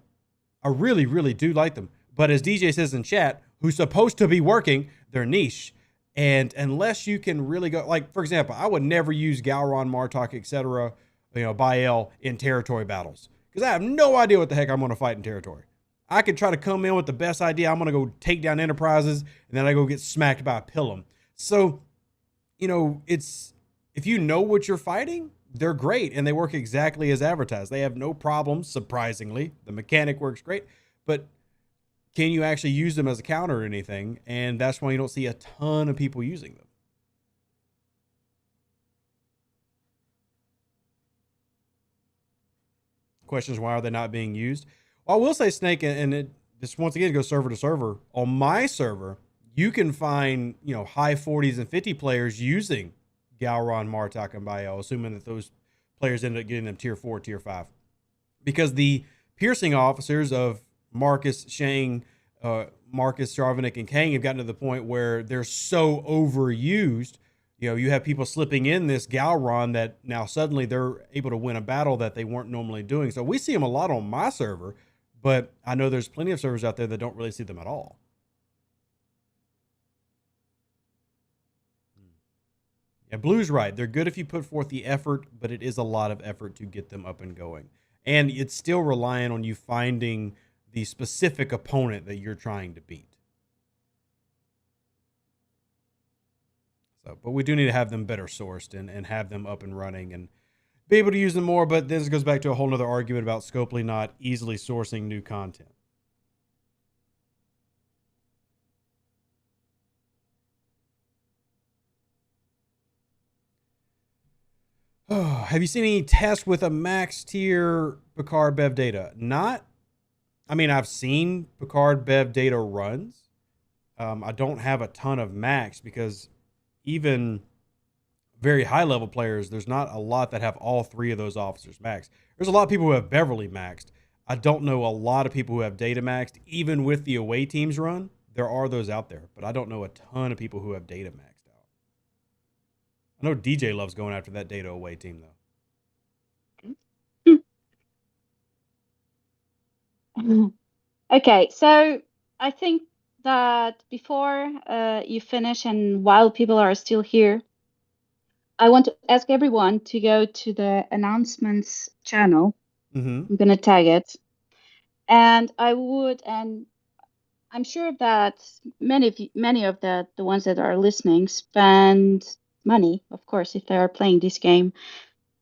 I really, really do like them. But as DJ says in chat, who's supposed to be working, they're niche. And unless you can really go, like, for example, I would never use Gowron, Martok, etc., Bael in territory battles, because I have no idea what the heck I'm going to fight in territory. I could try to come in with the best idea. I'm going to go take down Enterprises, and then I go get smacked by a Pilum. So, it's, if you know what you're fighting, they're great, and they work exactly as advertised. They have no problems, surprisingly. The mechanic works great, but can you actually use them as a counter or anything? And that's why you don't see a ton of people using them. Question is, why are they not being used? Well, I will say, Snake, and it just once again goes server to server. On my server, you can find high 40s and 50 players using Gowron, Martok, and Bael, assuming that those players end up getting them tier 4, tier 5, because the piercing officers of Marcus, Shang, Marcus, Jarvanik, and Kang have gotten to the point where they're so overused. You have people slipping in this Gowron that now suddenly they're able to win a battle that they weren't normally doing. So we see them a lot on my server, but I know there's plenty of servers out there that don't really see them at all. Yeah, Blue's right. They're good if you put forth the effort, but it is a lot of effort to get them up and going. And it's still relying on you finding the specific opponent that you're trying to beat. So, but we do need to have them better sourced and have them up and running and be able to use them more. But this goes back to a whole nother argument about Scopely not easily sourcing new content. Oh, have you seen any tests with a max tier Picard Bev data? I've seen Picard Bev data runs. I don't have a ton of max because even very high level players, there's not a lot that have all 3 of those officers maxed. There's a lot of people who have Beverly maxed. I don't know a lot of people who have data maxed. Even with the away teams run, there are those out there, but I don't know a ton of people who have data maxed out. I know DJ loves going after that data away team though. Okay, so I think that before you finish and while people are still here, I want to ask everyone to go to the announcements channel. I'm going to tag it. And I'm sure that many of the ones that are listening spend money, of course, if they are playing this game.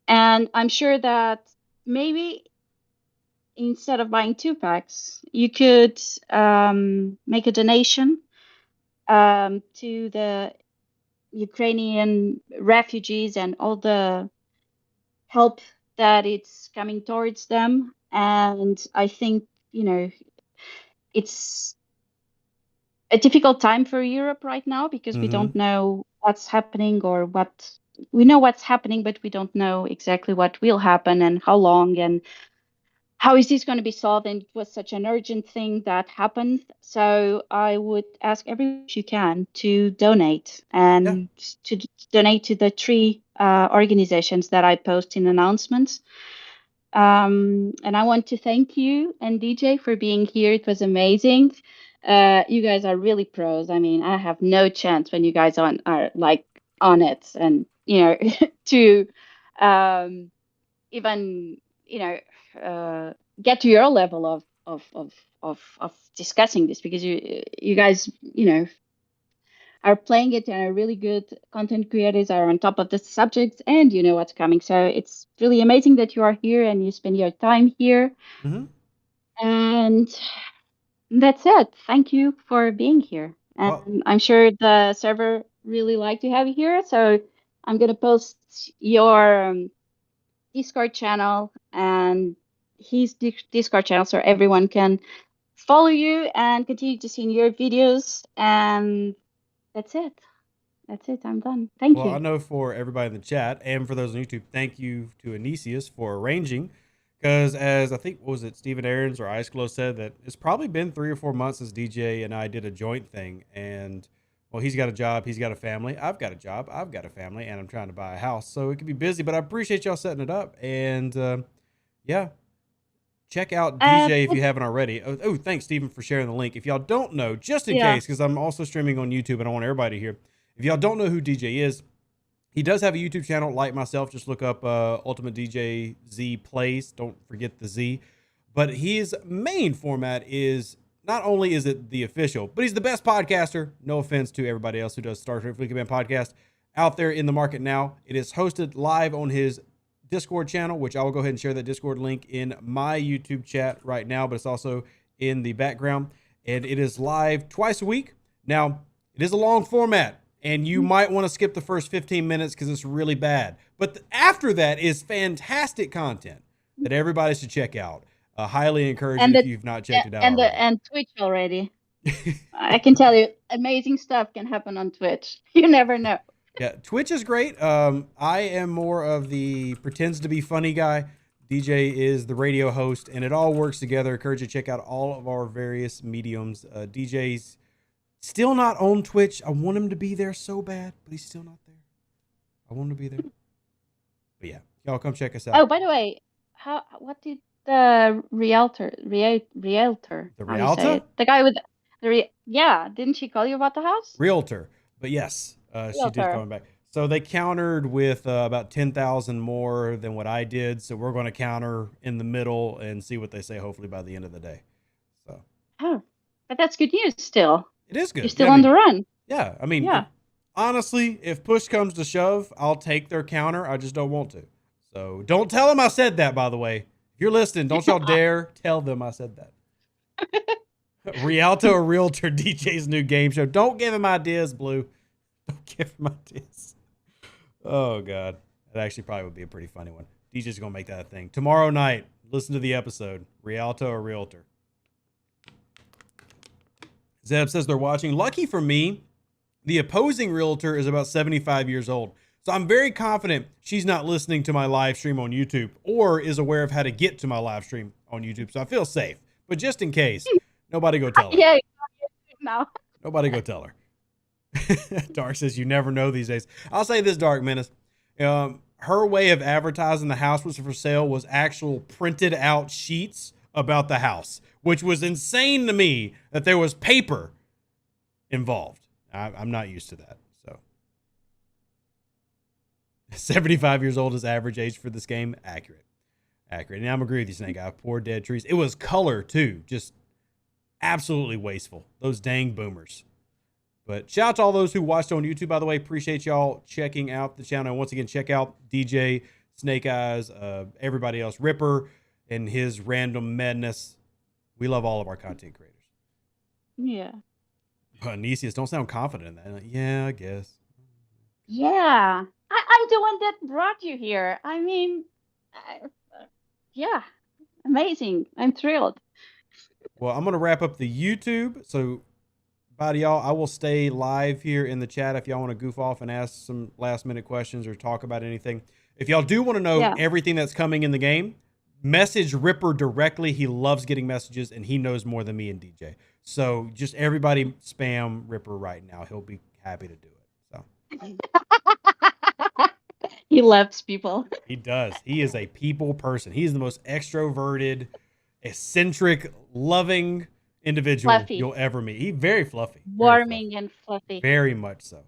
And I'm sure that maybe instead of buying 2 packs, you could make a donation to the Ukrainian refugees and all the help that it's coming towards them. And I think, it's a difficult time for Europe right now because we don't know what's happening or we know what's happening, but we don't know exactly what will happen and how long and how is this going to be solved. And it was such an urgent thing that happened. So I would ask everyone, if you can, to donate and to donate to the three organizations that I post in announcements. And I want to thank you and DJ for being here. It was amazing. You guys are really pros. I mean, I have no chance when you guys are like on it, and to even get to your level of discussing this, because you guys are playing it and are really good content creators, are on top of the subjects, and you know what's coming. So it's really amazing that you are here and you spend your time here. And that's it. Thank you for being here. And I'm sure the server really like to have you here. So I'm going to post your Discord channel and his Discord channel so everyone can follow you and continue to see your videos. And that's it. That's it. I'm done. Thank you. Well, I know for everybody in the chat and for those on YouTube, thank you to Anisius for arranging. Because as I think, what was it, Steven Aarons or Ice Glow said, that it's probably been 3 or 4 months since DJ and I did a joint thing. And, well, he's got a job. He's got a family. I've got a job. I've got a family. And I'm trying to buy a house. So it can be busy. But I appreciate y'all setting it up. And, yeah. Check out DJ if you haven't already. Oh, thanks, Steven, for sharing the link. If y'all don't know, just in case, because I'm also streaming on YouTube and I want everybody to hear. If y'all don't know who DJ is, he does have a YouTube channel like myself. Just look up UltimatDJz Plays. Don't forget the Z. But his main format is, not only is it the official, but he's the best podcaster. No offense to everybody else who does Star Trek Fleet Command podcast out there in the market now. It is hosted live on his Discord channel, which I will go ahead and share that Discord link in my YouTube chat right now, but it's also in the background. And it is live twice a week. Now, it is a long format. And you might want to skip the first 15 minutes because it's really bad. But after that is fantastic content that everybody should check out. Highly encourage you if you've not checked it out. And Twitch already. I can tell you, amazing stuff can happen on Twitch. You never know. Yeah, Twitch is great. I am more of the pretends to be funny guy. DJ is the radio host, and it all works together. Encourage you to check out all of our various mediums. DJ's still not on Twitch. I want him to be there so bad, but he's still not there. I want him to be there. But yeah, y'all come check us out. Oh, by the way, what did the realtor, the realtor? The guy with didn't she call you about the house? Realtor. But yes, she did come back. So they countered with about 10,000 more than what I did. So we're going to counter in the middle and see what they say, hopefully by the end of the day. So. Oh, but that's good news still. It is good. You're still on the run. Yeah. I mean, honestly, if push comes to shove, I'll take their counter. I just don't want to. So don't tell them I said that, by the way. If you're listening, don't y'all dare tell them I said that. Rialto or Realtor, DJ's new game show. Don't give him ideas, Blue. Don't give him ideas. Oh, God. That actually probably would be a pretty funny one. DJ's going to make that a thing. Tomorrow night, listen to the episode. Rialto or Realtor. Zeb says they're watching. Lucky for me, the opposing realtor is about 75 years old. So I'm very confident she's not listening to my live stream on YouTube or is aware of how to get to my live stream on YouTube. So I feel safe. But just in case, nobody go tell her. Yeah, no. Nobody go tell her. Dark says you never know these days. I'll say this, Dark Menace. Her way of advertising the house was for sale was actual printed out sheets about the house, which was insane to me that there was paper involved. I'm not used to that. So 75 years old is average age for this game. Accurate. And I'm agree with you, Snake Eye. Poor dead trees. It was color too. Just absolutely wasteful. Those dang boomers. But shout out to all those who watched on YouTube, by the way. Appreciate y'all checking out the channel. And once again, check out DJ, Snake Eyes, everybody else, Ripper, and his random madness. We love all of our content creators. Yeah. Nisius, don't sound confident in that. Like, yeah, I guess. Yeah. I'm the one that brought you here. I mean, Yeah, amazing. I'm thrilled. Well, I'm going to wrap up the YouTube. So, bye to y'all. I will stay live here in the chat if y'all want to goof off and ask some last minute questions or talk about anything. If y'all do want to know everything that's coming in the game, message Ripper directly. He loves getting messages and he knows more than me and DJ. So just everybody spam Ripper right now. He'll be happy to do it. So he loves people. He does. He is a people person. He's the most extroverted, eccentric, loving individual you'll ever meet. He's very fluffy. Warming and fluffy. Very much so.